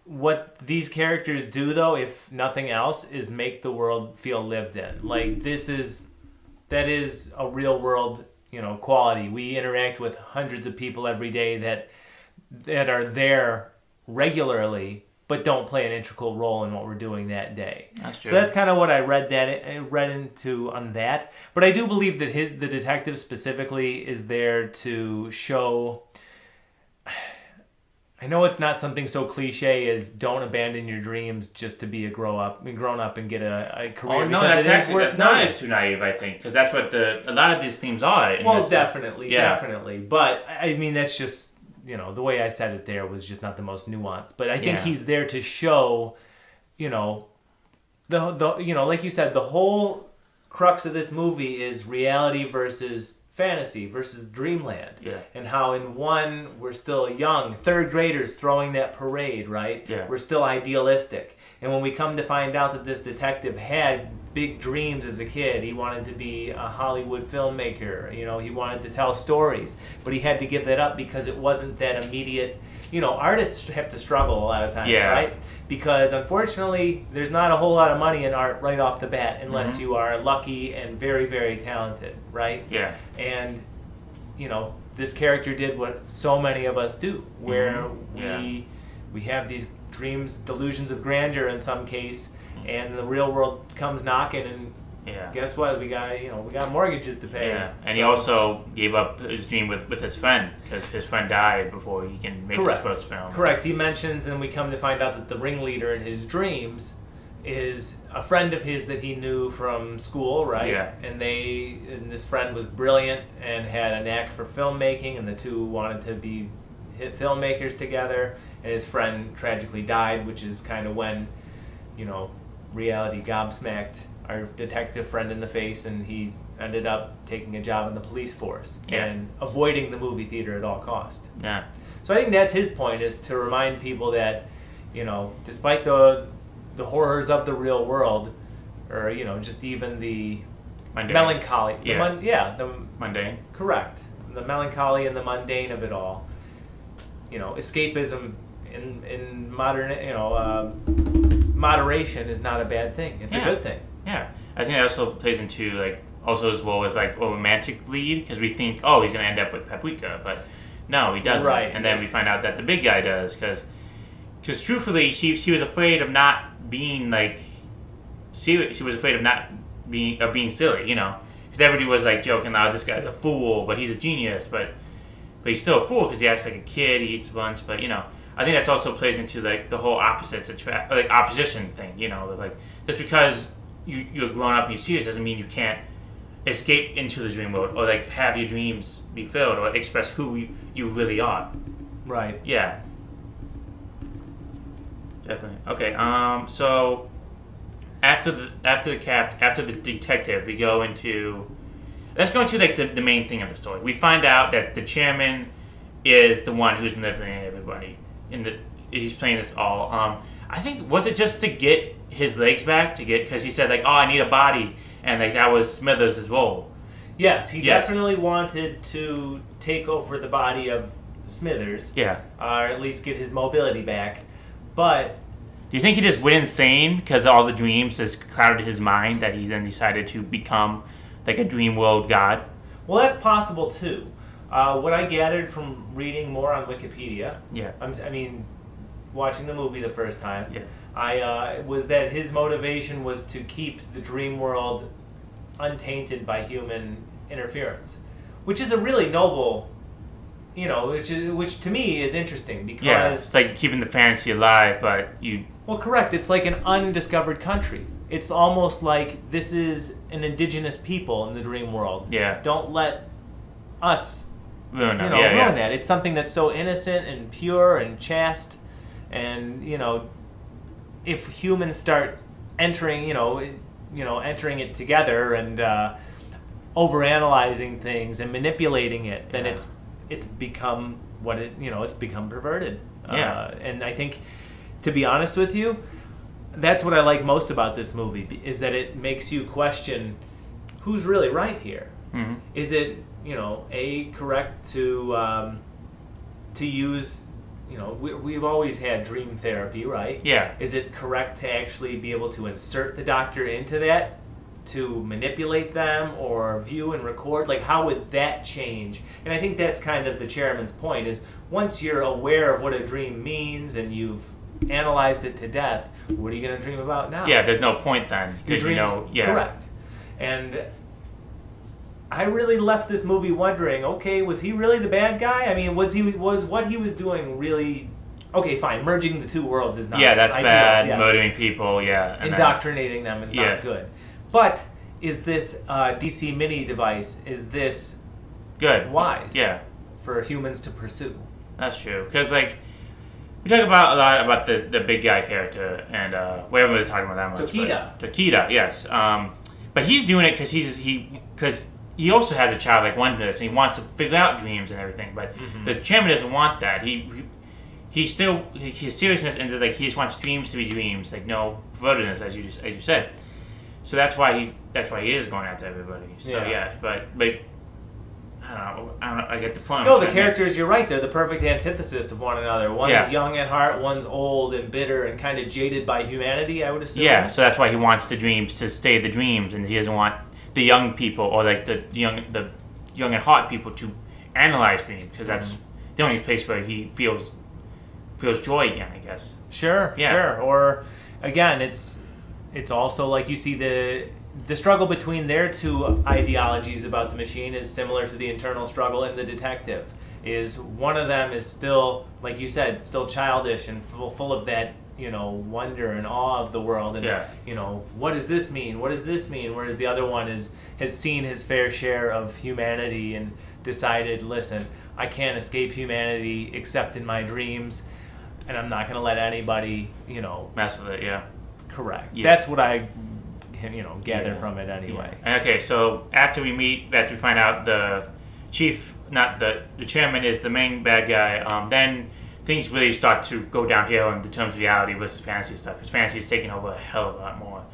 what these characters do, though, if nothing else, is make the world feel lived in. Like, that is a real world, quality. We interact with hundreds of people every day that are there regularly, but don't play an integral role in what we're doing that day. That's true. So that's kind of what I read into on that. But I do believe that the detective specifically is there to show. I know it's not something so cliche as don't abandon your dreams just to be a grown up and get a career. Oh no, that's not as too naive, I think, because that's what a lot of these themes are. Definitely. But I mean, that's just. The way I said it there was just not the most nuanced. But I think he's there to show, like you said, the whole crux of this movie is reality versus fantasy versus dreamland. Yeah. And how in one, we're still young, third graders throwing that parade, right? Yeah. We're still idealistic. And when we come to find out that this detective had big dreams as a kid, he wanted to be a Hollywood filmmaker, he wanted to tell stories, but he had to give that up because it wasn't that immediate. Artists have to struggle a lot of times, right? Because unfortunately, there's not a whole lot of money in art right off the bat unless you are lucky and very, very talented, right? Yeah. And, this character did what so many of us do, where we have these dreams, delusions of grandeur in some case, and the real world comes knocking, and guess what? We got mortgages to pay. Yeah, and he also gave up his dream with his friend because his friend died before he can make his first film. Correct. He mentions, and we come to find out that the ringleader in his dreams is a friend of his that he knew from school, right? Yeah. And this friend was brilliant and had a knack for filmmaking, and the two wanted to be hit filmmakers together. And his friend tragically died, which is kind of when, reality gobsmacked our detective friend in the face, and he ended up taking a job in the police force and avoiding the movie theater at all cost. Yeah. So I think that's his point, is to remind people that, despite the horrors of the real world, or just even the melancholy, the mundane. Correct. The melancholy and the mundane of it all. Escapism in modern, moderation is not a bad thing. It's a good thing. Yeah, I think that also plays into also as well as a romantic lead, because we think, oh, he's gonna end up with Paprika, but no, he doesn't. Right. And then we find out that the big guy does, because truthfully, she was afraid of not being serious. She was afraid of not being silly, because everybody was joking, oh, this guy's a fool, but he's a genius, but he's still a fool because he acts like a kid, he eats a bunch, but I think that also plays into the whole opposition thing, just because you're grown up and you're serious doesn't mean you can't escape into the dream world or have your dreams be filled or express who you really are. Right. Yeah. Definitely. Okay. So after the detective, we go into. Let's go into like the main thing of the story. We find out that the chairman is the one who's manipulating everybody. He's playing this all. I think was it just to get his legs back because he said like, oh, I need a body, and like that was Smithers' role. Yes, he definitely wanted to take over the body of Smithers. Yeah. Or at least get his mobility back. But do you think he just went insane because all the dreams just clouded his mind that he then decided to become like a dream world god? Well, that's possible too. What I gathered from reading more on Wikipedia, watching the movie the first time, was that his motivation was to keep the dream world untainted by human interference, which is a really noble, which to me is interesting because it's like keeping the fantasy alive, but you. Well, correct. It's like an undiscovered country. It's almost like this is an indigenous people in the dream world. Yeah. Don't let us ruin that. It's something that's so innocent and pure and chaste, and if humans start entering it together and overanalyzing things and manipulating it, then it's become it's become perverted. And I think, to be honest with you, that's what I like most about this movie, is that it makes you question who's really right here. Mm-hmm. Is it correct to use we've always had dream therapy, right? Yeah. Is it correct to actually be able to insert the doctor into that to manipulate them or view and record? Like, how would that change? And I think that's kind of the chairman's point, is once you're aware of what a dream means and you've analyzed it to death, what are you going to dream about now? Yeah, there's no point then. Because Correct. And I really left this movie wondering, okay, was he really the bad guy? I mean, was what he was doing really... Okay, fine, merging the two worlds is not... Yeah, that's ideal, bad. yes. Murdering people, yeah. Indoctrinating them is not good. But is this DC Mini device, is this good, wise? Yeah. For humans to pursue? That's true. Because, like, we talk a lot about the big guy character, and we haven't really talked about that much. Takeda, yes. But he's doing it because he also has a childlike oneness, and he wants to figure out dreams and everything. But the chairman doesn't want that. He still his seriousness, and like he just wants dreams to be dreams, like no pervertedness, as you said. So that's why he is going after everybody. So but I don't know. I get the point. No, the characters, you're right. They're the perfect antithesis of one another. One's young at heart, one's old and bitter and kind of jaded by humanity, I would assume. Yeah, so that's why he wants the dreams to stay the dreams, and he doesn't want the young people or like the young at heart people to analyze dreams, because that's the only place where he feels joy again, I guess. Sure. Or again, it's also like you see the struggle between their two ideologies about the machine is similar to the internal struggle in the detective. Is one of them is still, like you said, still childish and full of that, wonder and awe of the world, and what does this mean? What does this mean? Whereas the other one has seen his fair share of humanity and decided, listen, I can't escape humanity except in my dreams, and I'm not going to let anybody, mess with it. Yeah. Correct. Yeah. That's what I gather from it anyway. Yeah. Okay, so after we find out the chief, not the chairman, is the main bad guy, then things really start to go downhill in the terms of reality versus fantasy stuff, because fantasy is taking over a hell of a lot more.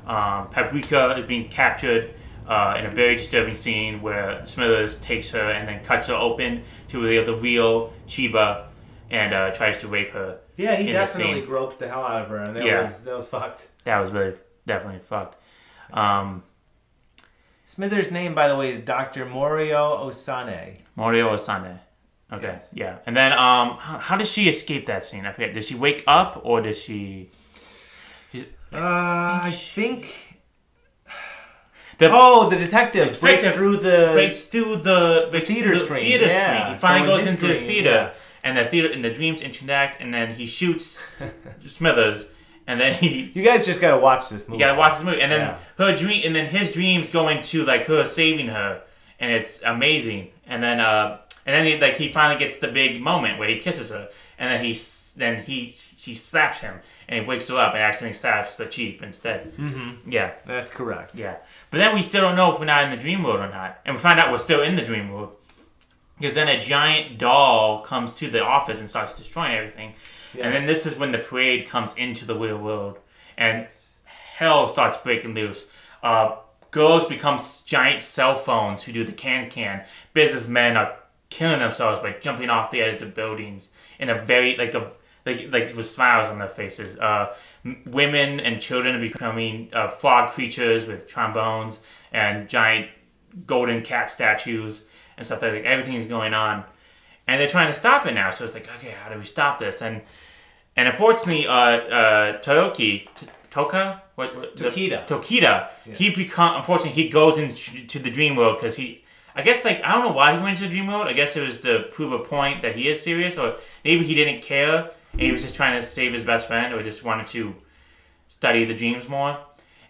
Paprika is being captured in a very disturbing scene where Smithers takes her and then cuts her open to reveal the real Chiba and tries to rape her. Yeah, he definitely groped the hell out of her, and that was fucked. That was really definitely fucked. Smithers' name, by the way, is Dr. Morio Osane. Morio Osane. Okay. Yes. Yeah. And then, how does she escape that scene? I forget. Does she wake up, or does she? I think. The detective breaks through the theater screen. He finally goes into the theater, and the theater and the dreams interact, and then he shoots Smithers. And then you guys just gotta watch this movie. You gotta watch this movie, and then his dreams go into like her saving her, and it's amazing. And then he finally gets the big moment where he kisses her, and then she slaps him, and he wakes her up and accidentally stabs the chief instead. Mm-hmm. Yeah. That's correct. Yeah. But then we still don't know if we're not in the dream world or not. And we find out we're still in the dream world. Because then a giant doll comes to the office and starts destroying everything. Yes. And then this is when the parade comes into the real world. And hell starts breaking loose. Girls become giant cell phones who do the can-can. Businessmen are killing themselves by jumping off the edge of buildings in a very, like with smiles on their faces. Women and children are becoming frog creatures with trombones and giant golden cat statues and stuff like that. Everything is going on. And they're trying to stop it now. So it's like, okay, how do we stop this? And unfortunately, Tokita. Yeah. Unfortunately, he goes into the dream world because I guess, I don't know why he went into the dream world. I guess it was to prove a point that he is serious, or maybe he didn't care and he was just trying to save his best friend, or just wanted to study the dreams more.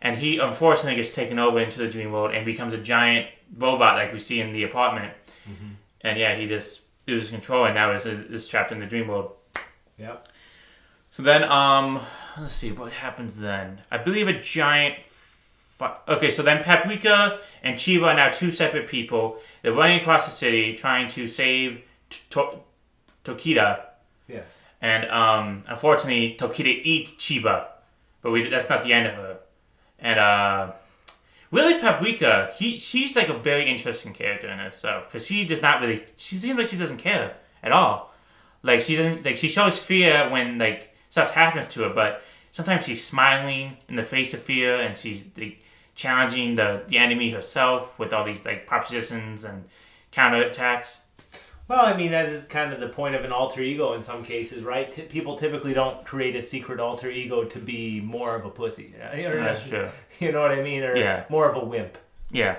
And he unfortunately gets taken over into the dream world and becomes a giant robot like we see in the apartment. Mm-hmm. And yeah, he just loses control and now is trapped in the dream world. Yep. So then, let's see, what happens then? I believe a giant... Okay, so then Paprika and Chiba are now two separate people. They're running across the city trying to save Tokita. Yes. And unfortunately, Tokita eats Chiba. But that's not the end of her. And really, Paprika, she's like a very interesting character in herself. Because she does not really... She seems like she doesn't care at all. Like, she doesn't... Like, she shows fear when, stuff happens to her, but sometimes she's smiling in the face of fear, and she's challenging the enemy herself with all these propositions and counterattacks. Well, I mean, that is kind of the point of an alter ego in some cases, right? People typically don't create a secret alter ego to be more of a pussy. That's true. You know what I mean? Or more of a wimp. Yeah.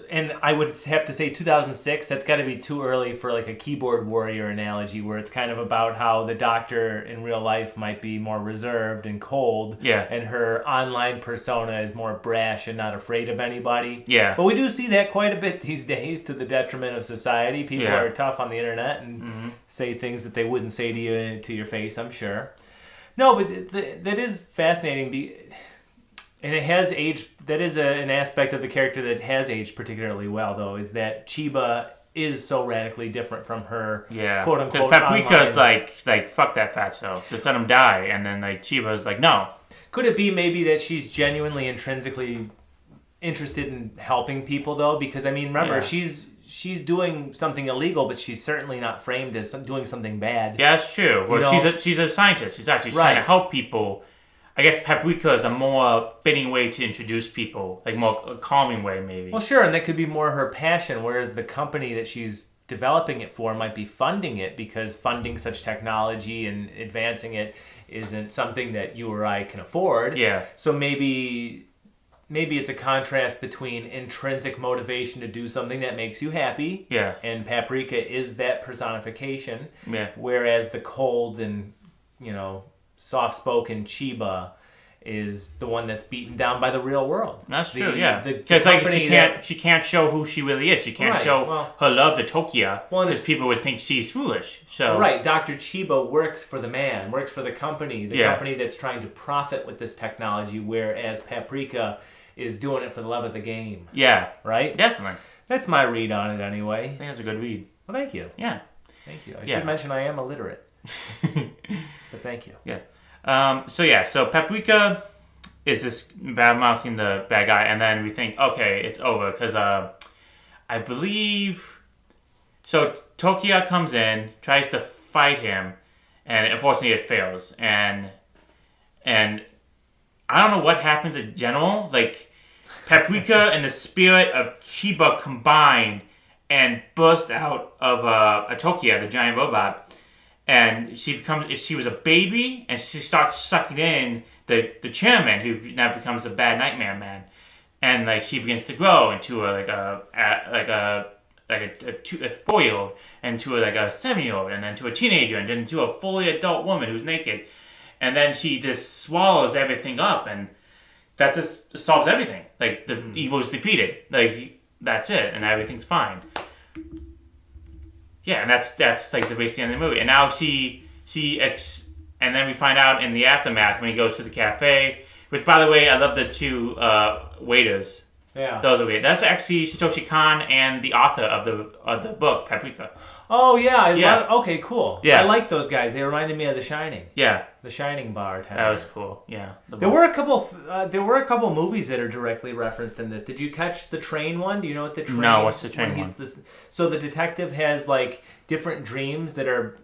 And I would have to say 2006, that's got to be too early for a keyboard warrior analogy where it's kind of about how the Doctor in real life might be more reserved and cold. Yeah. And her online persona is more brash and not afraid of anybody. Yeah. But we do see that quite a bit these days to the detriment of society. People are tough on the internet and say things that they wouldn't say to you to your face, I'm sure. No, but that is fascinating. And it has aged. That is an aspect of the character that has aged particularly well, though, is that Chiba is so radically different from her, quote unquote. Because Paprika's like fuck that fatso, just let him die, and then Chiba's like no. Could it be maybe that she's genuinely intrinsically interested in helping people, though? Because I mean, remember she's doing something illegal, but she's certainly not framed as doing something bad. Yeah, that's true. Well, she's a scientist. She's actually trying to help people. I guess Paprika is a more fitting way to introduce people, more calming way, maybe. Well, sure, and that could be more her passion, whereas the company that she's developing it for might be funding it because funding such technology and advancing it isn't something that you or I can afford. Yeah. So maybe it's a contrast between intrinsic motivation to do something that makes you happy. Yeah. And Paprika is that personification. Yeah. Whereas the cold and, soft-spoken Chiba is the one that's beaten down by the real world. That's true, yeah. Because she can't show who she really is. She can't show her love to Tokia because people would think she's foolish. So right, Dr. Chiba works for the man, works for the company company that's trying to profit with this technology, whereas Paprika is doing it for the love of the game. Yeah. Right? Definitely. That's my read on it anyway. I think that's a good read. Well, thank you. Yeah. Thank you. I should mention I am illiterate. But thank you. Yeah. So Paprika is this bad-mouthing the bad guy, and then we think, okay, it's over, because I believe... So Tokia comes in, tries to fight him, and unfortunately it fails. And I don't know what happens in general. Paprika and the spirit of Chiba combined and burst out of a Tokia, the giant robot. And if she was a baby, and she starts sucking in the chairman, who now becomes a bad nightmare man, and she begins to grow into a 4-year-old, and to a 7-year-old, and then to a teenager, and then to a fully adult woman who's naked, and then she just swallows everything up, and that just solves everything. The evil is defeated. That's it, and everything's fine. Yeah, and that's the basic end of the movie. And now she and then we find out in the aftermath when he goes to the cafe. Which, by the way, I love the two waiters. Yeah. Those are weird. That's actually Satoshi Kon and the author of the book Paprika. Oh yeah, okay, cool. Yeah. I like those guys. They reminded me of The Shining. Yeah. The Shining bartender. That was cool. Yeah. There were a couple movies that are directly referenced in this. Did you catch the train one? Do you know what the train? No, what's the train one? So the detective has like different dreams that are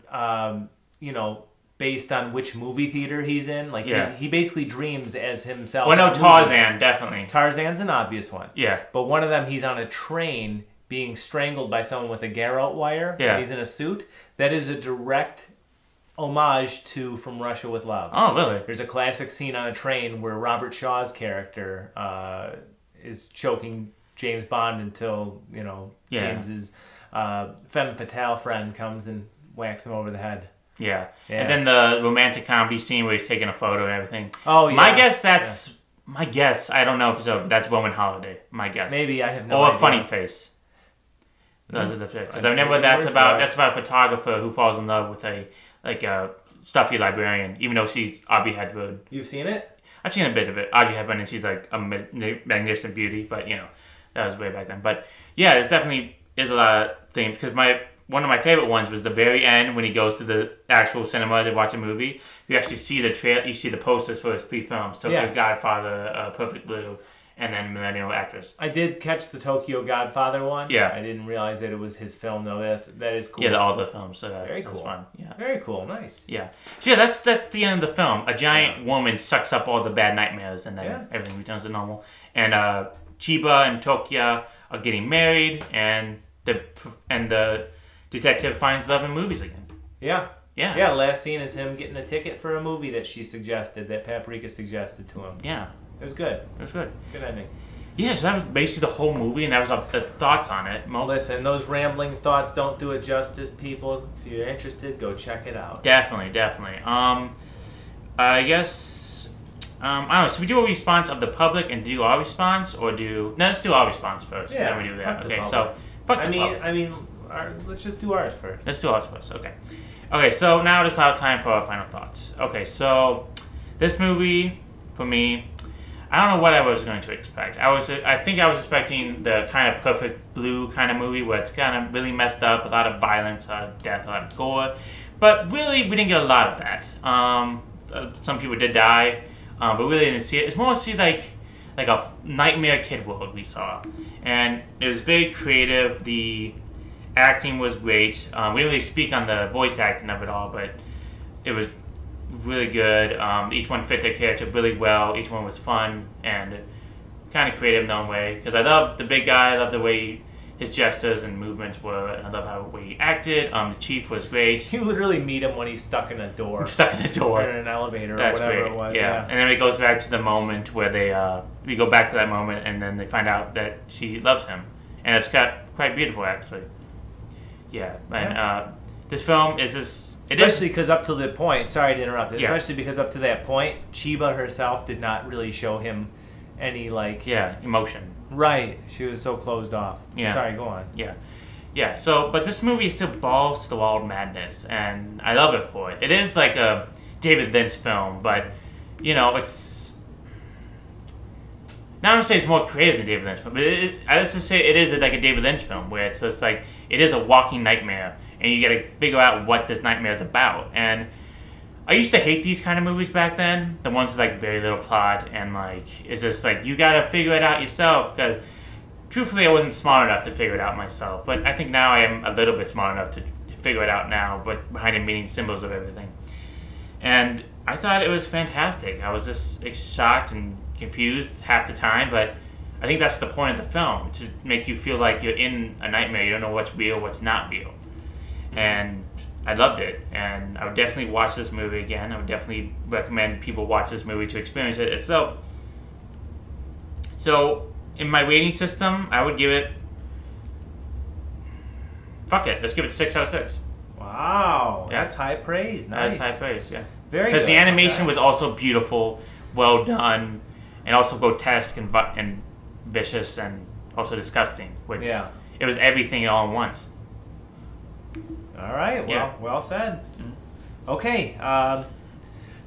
based on which movie theater he's in. Like he basically dreams as himself. Well, no, Tarzan, definitely. Tarzan's an obvious one. Yeah. But one of them, he's on a train being strangled by someone with a garrote wire. Yeah. And he's in a suit. That is a direct homage to From Russia with Love. Oh, really? There's a classic scene on a train where Robert Shaw's character is choking James Bond until, James's femme fatale friend comes and whacks him over the head. Yeah. And then the romantic comedy scene where he's taking a photo and everything. Oh, yeah. My guess, I don't know if that's Roman Holiday. My guess. Maybe, I have no idea. Or Funny Face. Those are the pictures. I remember that's about a photographer who falls in love with a stuffy librarian, even though she's Audrey Hepburn. You've seen it? I've seen a bit of it. Audrey Hepburn, and she's like a magnificent beauty, but that was way back then. But yeah, there's definitely is a lot of things because one of my favorite ones was the very end when he goes to the actual cinema to watch a movie. You actually see you see the posters for his 3 films: Tokyo Godfather, Perfect Blue, and then Millennial Actress. I did catch the Tokyo Godfather one. Yeah. I didn't realize that it was his film though. That is cool. Yeah, all the films. So very cool. That's fun. Yeah. Very cool. Nice. Yeah. So yeah, that's the end of the film. A giant woman sucks up all the bad nightmares, and then everything returns to normal. And Chiba and Tokyo are getting married, and the detective finds love in movies again. Yeah. Yeah. Yeah. Last scene is him getting a ticket for a movie that Paprika suggested to him. Yeah. It was good. It was good. Good ending. Yeah, so that was basically the whole movie, and that was the thoughts on it. Listen, those rambling thoughts don't do it justice, people. If you're interested, go check it out. Definitely. I guess, I don't know, should we do a response of the public and do our response, or no, let's do our response first, yeah, then we do that. Okay, public. so, fuck the public. I mean, let's just do ours first. Let's do ours first, okay. Okay, so now it's our time for our final thoughts. Okay, so, this movie, for me, I don't know what I was going to expect. I think I was expecting the kind of Perfect Blue kind of movie where it's kind of really messed up, a lot of violence, a lot of death, a lot of gore. But really, we didn't get a lot of that. Some people did die, but really didn't see it. It's mostly like a nightmare kid world we saw. And it was very creative. The acting was great. We didn't really speak on the voice acting of it all, but it was really good. Each one fit their character really well. Each one was fun and kind of creative in their own way. Because I love the big guy. I love the way his gestures and movements were. And I love how the way he acted. The chief was great. You literally meet him when he's stuck in a door. Stuck in a door. Or in an elevator. That's or whatever great. It was. Yeah. And then it goes back to the moment where we go back to that moment and then they find out that she loves him. And it's quite beautiful, actually. Yeah. And this film is just... Especially because up to the point, sorry to interrupt, especially because up to that point, Chiba herself did not really show him any emotion. Right. She was so closed off. Yeah. Sorry, go on. Yeah. Yeah, so, but this movie is still balls to the wall madness, and I love it for it. It is like a David Lynch film, but, it's... Not going to say it's more creative than David Lynch film, but I just say it is like a David Lynch film, where it's just like, it is a walking nightmare. And you got to figure out what this nightmare is about. And I used to hate these kind of movies back then. The ones with like very little plot and it's just like you got to figure it out yourself. Because truthfully, I wasn't smart enough to figure it out myself. But I think now I am a little bit smart enough to figure it out now. But behind the meaning symbols of everything. And I thought it was fantastic. I was just shocked and confused half the time. But I think that's the point of the film, to make you feel like you're in a nightmare. You don't know what's real, what's not real. And I loved it, and I would definitely watch this movie again. I would definitely recommend people watch this movie to experience it itself. So, in my rating system, I would give it... Fuck it, let's give it 6 out of 6. Wow, that's high praise. Nice. That's high praise, yeah. Very good. Because the animation was also beautiful, well done, and also grotesque and vicious and also disgusting, which it was everything all at once. All right. Well said. Okay.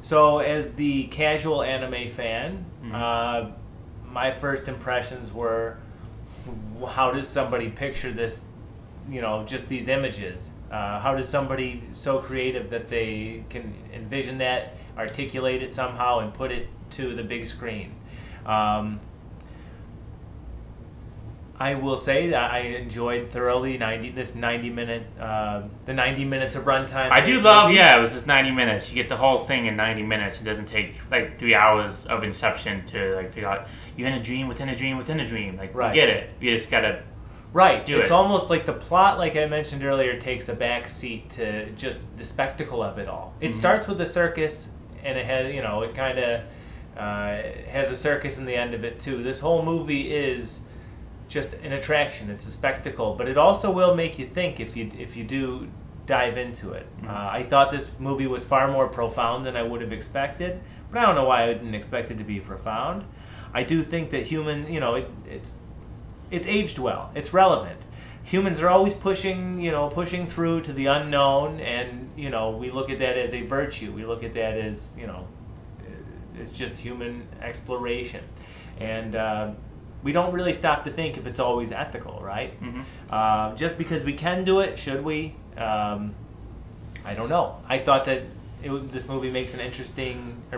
So, as the casual anime fan, Mm-hmm. my first impressions were, how does somebody picture this? Just these images. How does somebody so creative that they can envision that, articulate it somehow, and put it to the big screen? Um, I will say that I enjoyed thoroughly the 90 minutes of runtime. I do love, yeah, it was just 90 minutes. You get the whole thing in 90 minutes. It doesn't take like 3 hours of inception to like figure out you're in a dream within a dream within a dream. Like, Right. you get it. You just gotta do It's it. almost like the plot, like I mentioned earlier, takes a back seat to just the spectacle of it all. It starts with a circus, and it has, it kind of has a circus in the end of it too. This whole movie is just an attraction. It's a spectacle, but it also will make you think if you do dive into it. I thought this movie was far more profound than I would have expected, but I don't know why I didn't expect it to be profound. I do think that it's aged well. It's relevant. Humans are always pushing through to the unknown, and we look at that as a virtue. We look at that as it's just human exploration, and we don't really stop to think if it's always ethical, right? Just because we can do it, should we? I don't know. I thought that this movie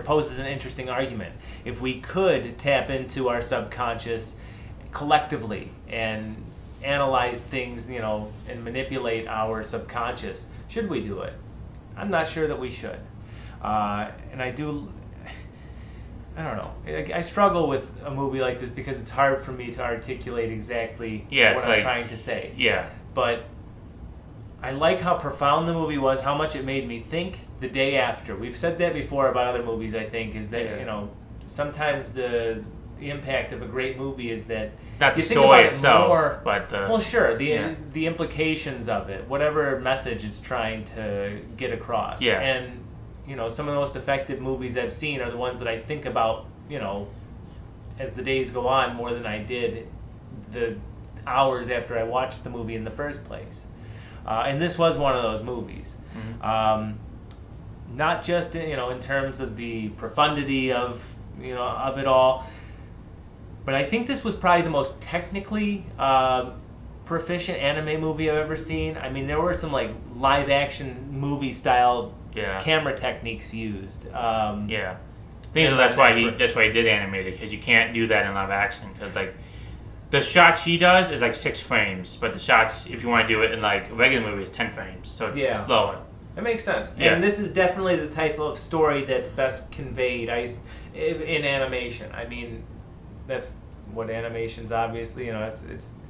poses an interesting argument. If we could tap into our subconscious collectively and analyze things, and manipulate our subconscious, should we do it? I'm not sure that we should. And I don't know. I struggle with a movie like this because it's hard for me to articulate exactly what I'm trying to say. Yeah. But I like how profound the movie was, how much it made me think the day after. We've said that before about other movies, I think, is that, sometimes the impact of a great movie is that not the you think story about it itself, more, but the implications of it, whatever message it's trying to get across. Yeah. And some of the most effective movies I've seen are the ones that I think about, as the days go on, more than I did the hours after I watched the movie in the first place. And this was one of those movies. Not just in terms of the profundity of of it all, but I think this was probably the most technically proficient anime movie I've ever seen. I mean, there were some like live action movie style camera techniques used. That's why he did animate it, because you can't do that in live action, because like the shots he does is like 6 frames, but the shots, if you want to do it in like a regular movie, is 10 frames, so it's slower. That makes sense. Yeah. And this is definitely the type of story that's best conveyed in animation. I mean, that's what animation's obviously, and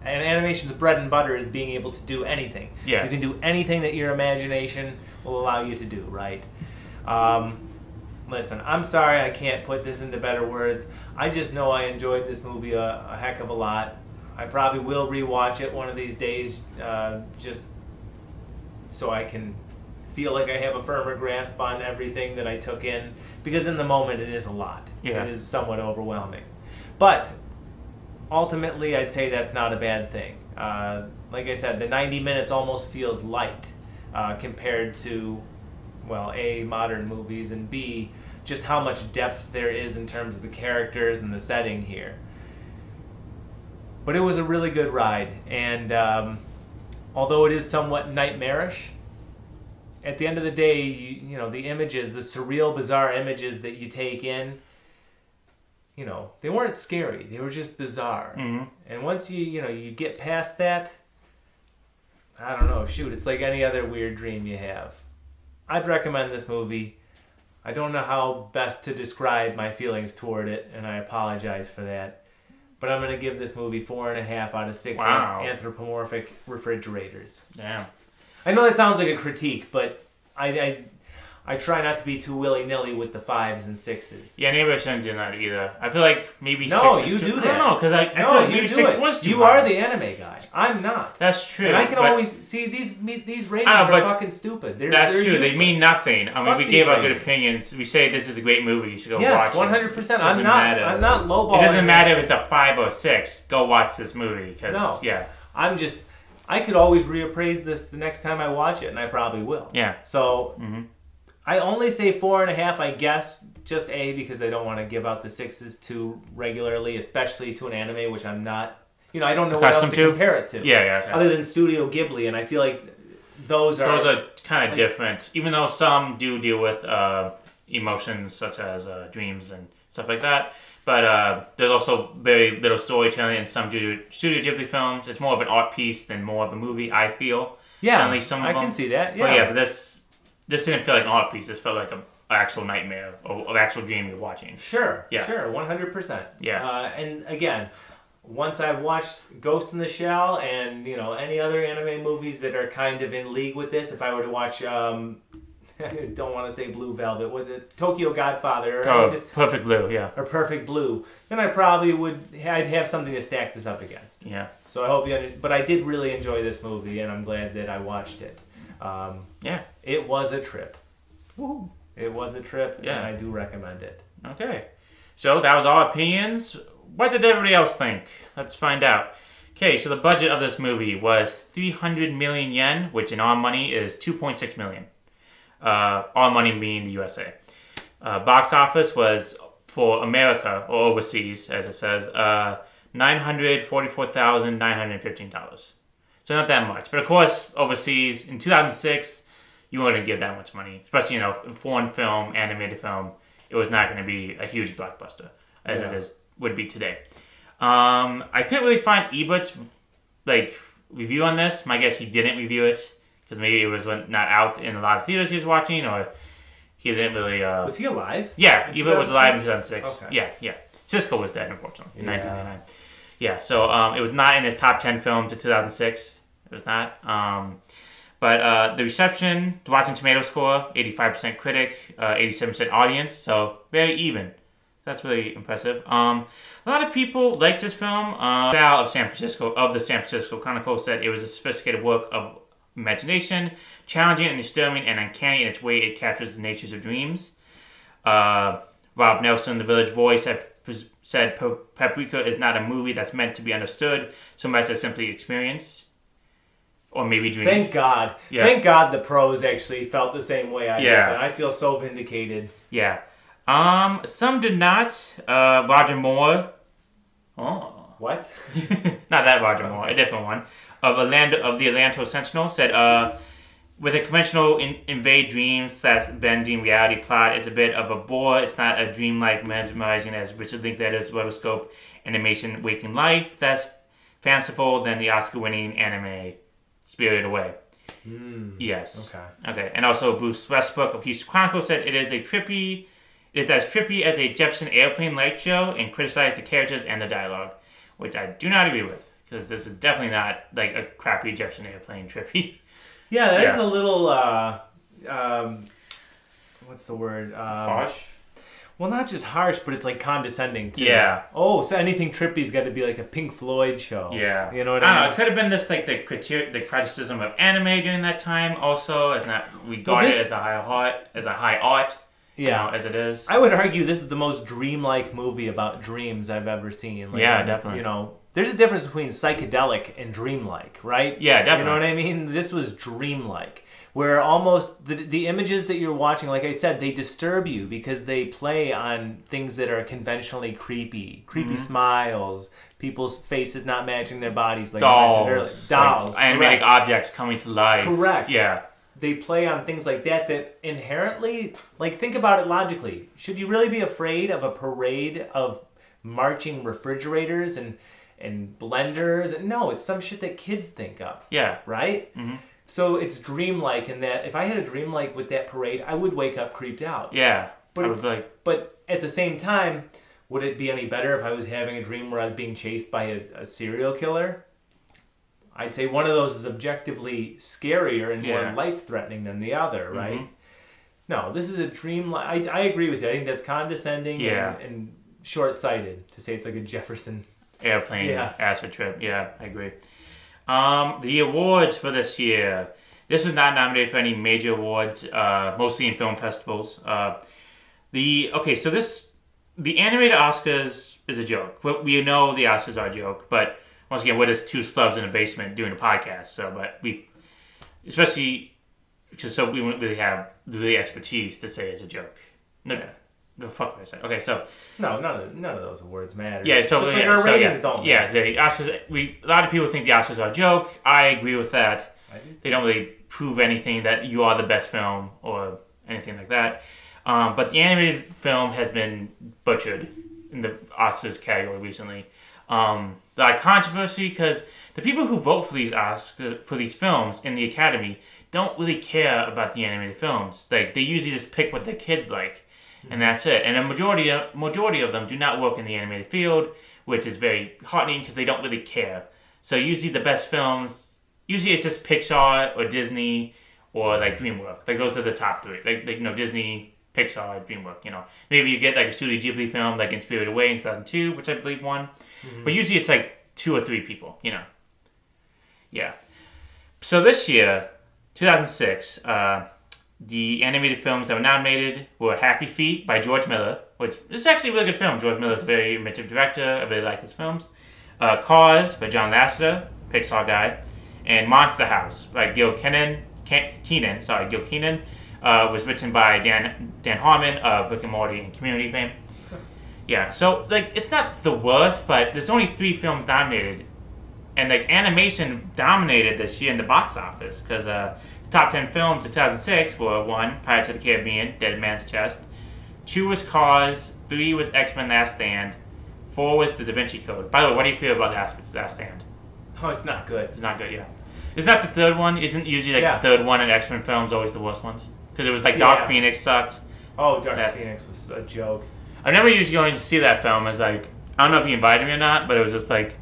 animation's bread and butter is being able to do anything. Yeah. You can do anything that your imagination will allow you to do, right? Listen, I'm sorry I can't put this into better words. I just know I enjoyed this movie a heck of a lot. I probably will rewatch it one of these days, just so I can feel like I have a firmer grasp on everything that I took in, because in the moment it is a lot. Yeah. It is somewhat overwhelming. But ultimately, I'd say that's not a bad thing. Like I said, the 90 minutes almost feels light compared to, well, A, modern movies, and B, just how much depth there is in terms of the characters and the setting here. But it was a really good ride, and although it is somewhat nightmarish, at the end of the day, the images, the surreal, bizarre images that you take in, they weren't scary. They were just bizarre. And once you get past that, I don't know, it's like any other weird dream you have. I'd recommend this movie. I don't know how best to describe my feelings toward it, and I apologize for that. But I'm going to give this movie 4.5 out of 6 anthropomorphic refrigerators. Damn. I know that sounds like a critique, but I try not to be too willy-nilly with the 5s and 6s. Yeah, maybe I shouldn't do that either. I feel like maybe 6 No, was you too... do that. I don't know, because I feel like maybe 6 was too You high. are the anime guy. I'm not. That's true. And I can always see these ratings are fucking stupid. That's true. Useless. They mean nothing. I mean, Fuck we these gave our ratings. good opinions. We say this is a great movie. You should go watch it. Yes, 100%. I'm not lowballing. It doesn't matter if it's a 5 or 6. Go watch this movie. No. Yeah. I could always reappraise this the next time I watch it, and I probably will. Yeah. So, I only say 4.5, I guess, just A, because I don't want to give out the 6s too regularly, especially to an anime, which I'm not, I don't know what else to compare it to. Yeah. Other than Studio Ghibli, and I feel like those are kind of different, even though some do deal with emotions such as dreams and stuff like that. But there's also very little storytelling in some Studio Ghibli films. It's more of an art piece than more of a movie, I feel. Yeah, at least some of I them. can see that. Yeah, But this didn't feel like an art piece. This felt like an actual nightmare or an actual dream you're watching. Sure, 100%. Yeah. And again, once I've watched Ghost in the Shell and any other anime movies that are kind of in league with this, if I were to watch, I don't want to say Blue Velvet, with it Tokyo Godfather, Perfect Blue, yeah, or Perfect Blue, then I probably I'd have something to stack this up against. Yeah. So I hope you understand. But I did really enjoy this movie, and I'm glad that I watched it. It was a trip. Woo. It was a trip, and I do recommend it. Okay. So that was our opinions. What did everybody else think? Let's find out. Okay, so the budget of this movie was 300 million yen, which in our money is 2.6 million. Our money being the USA. Box office was, for America, or overseas, as it says, $944,915. So not that much. But of course, overseas, in 2006, you wouldn't give that much money. Especially, in foreign film, animated film, it was not going to be a huge blockbuster, as it would be today. I couldn't really find Ebert's review on this. My guess he didn't review it, because maybe it was not out in a lot of theaters he was watching, or he didn't really... Was he alive? Yeah, Ebert was alive in 2006. Okay. Yeah. Cisco was dead, unfortunately, in 1999. Yeah, so it was not in his top 10 films of 2006. It was not. But the reception, the Rotten Tomato score, 85% critic, 87% audience, so very even. That's really impressive. A lot of people liked this film. Sal of the San Francisco Chronicle said it was a sophisticated work of imagination, challenging and disturbing and uncanny in its way it captures the natures of dreams. Rob Nelson, the Village Voice, said Paprika is not a movie that's meant to be understood so much as simply experienced. Or maybe dreams. Thank God. Yeah. Thank God the pros actually felt the same way I did. And I feel so vindicated. Yeah. Some did not. Roger Moore. Oh. What? Not that Roger Moore, a different one. Of the Atlanta Sentinel said, with a conventional invade dreams / bending reality plot, it's a bit of a bore. It's not a dreamlike mesmerizing as Richard Linklater's rotoscope animation Waking Life that's fanciful than the Oscar-winning anime Spirited Away. Yes. Okay. And also Bruce Westbrook of Houston Chronicle said it is as trippy as a Jefferson Airplane light show and criticized the characters and the dialogue, which I do not agree with, because this is definitely not like a crappy Jefferson Airplane trippy. Yeah, that is a little what's the word? Harsh? Well, not just harsh, but it's like condescending too. Yeah. Oh, so anything trippy's got to be like a Pink Floyd show. Yeah. You know what I mean? It could have been this like the criticism of anime during that time. Also, as not regarded as a high art. Yeah, as it is. I would argue this is the most dreamlike movie about dreams I've ever seen. Definitely. There's a difference between psychedelic and dreamlike, right? Yeah, definitely. You know what I mean? This was dreamlike, where almost the images that you're watching, like I said, they disturb you because they play on things that are conventionally creepy smiles, people's faces not matching their bodies, like dolls, dolls, animatic objects coming to life. Correct. Yeah. They play on things like that inherently, think about it logically. Should you really be afraid of a parade of marching refrigerators and blenders? No, it's some shit that kids think of. Yeah. Right? Mm-hmm. So it's dreamlike in that if I had a dream like with that parade, I would wake up creeped out. Yeah. But at the same time, would it be any better if I was having a dream where I was being chased by a serial killer? I'd say one of those is objectively scarier and more life-threatening than the other, right? Mm-hmm. No, this is a dream. I agree with you. I think that's condescending and short-sighted to say it's like a Jefferson Airplane acid trip. Yeah, I agree. The awards for this year. This was not nominated for any major awards, mostly in film festivals. The animated Oscars is a joke. We know the Oscars are a joke, but once again, we're just two slubs in a basement doing a podcast. So, but we wouldn't really have the expertise to say it's a joke. No, the fuck what I said. Okay, so no, none of those words matter. Yeah, so just like our ratings don't matter. Yeah, the Oscars. A lot of people think the Oscars are a joke. I agree with that. They don't really prove anything that you are the best film or anything like that. But the animated film has been butchered in the Oscars category recently. A lot of controversy because the people who vote for these films in the Academy don't really care about the animated films. Like, they usually just pick what their kids like, and that's it. And a majority of them do not work in the animated field, which is very heartening because they don't really care. So usually the best films, usually it's just Pixar or Disney or like DreamWorks. Like, those are the top three. Like Disney, Pixar, DreamWorks. Maybe you get like a Studio Ghibli film like Spirited Away in 2002, which I believe won. But usually it's like 2 or 3 people. Yeah. So this year, 2006, the animated films that were nominated were Happy Feet by George Miller, which is actually a really good film. George Miller is a very inventive director. I really like his films. Cars by John Lasseter, Pixar guy. And Monster House by Gil Kenan. Gil Kenan. Was written by Dan Harmon of Rick and Morty and Community fame. Yeah, so like it's not the worst, but there's only 3 films nominated, and like animation dominated this year in the box office because the top 10 films in 2006 were 1, Pirates of the Caribbean, Dead Man's Chest, 2 was Cars, 3 was X-Men Last Stand, 4 was The Da Vinci Code. By the way, what do you feel about Last Stand? Oh, it's not good. It's not good, yeah. Isn't that the third one? Isn't usually like the third one in X-Men films always the worst ones? Because it was like Dark Phoenix sucked. Oh, Dark Phoenix was a joke. I remember usually going to see that film as like, I don't know if you invited me or not, but it was just like,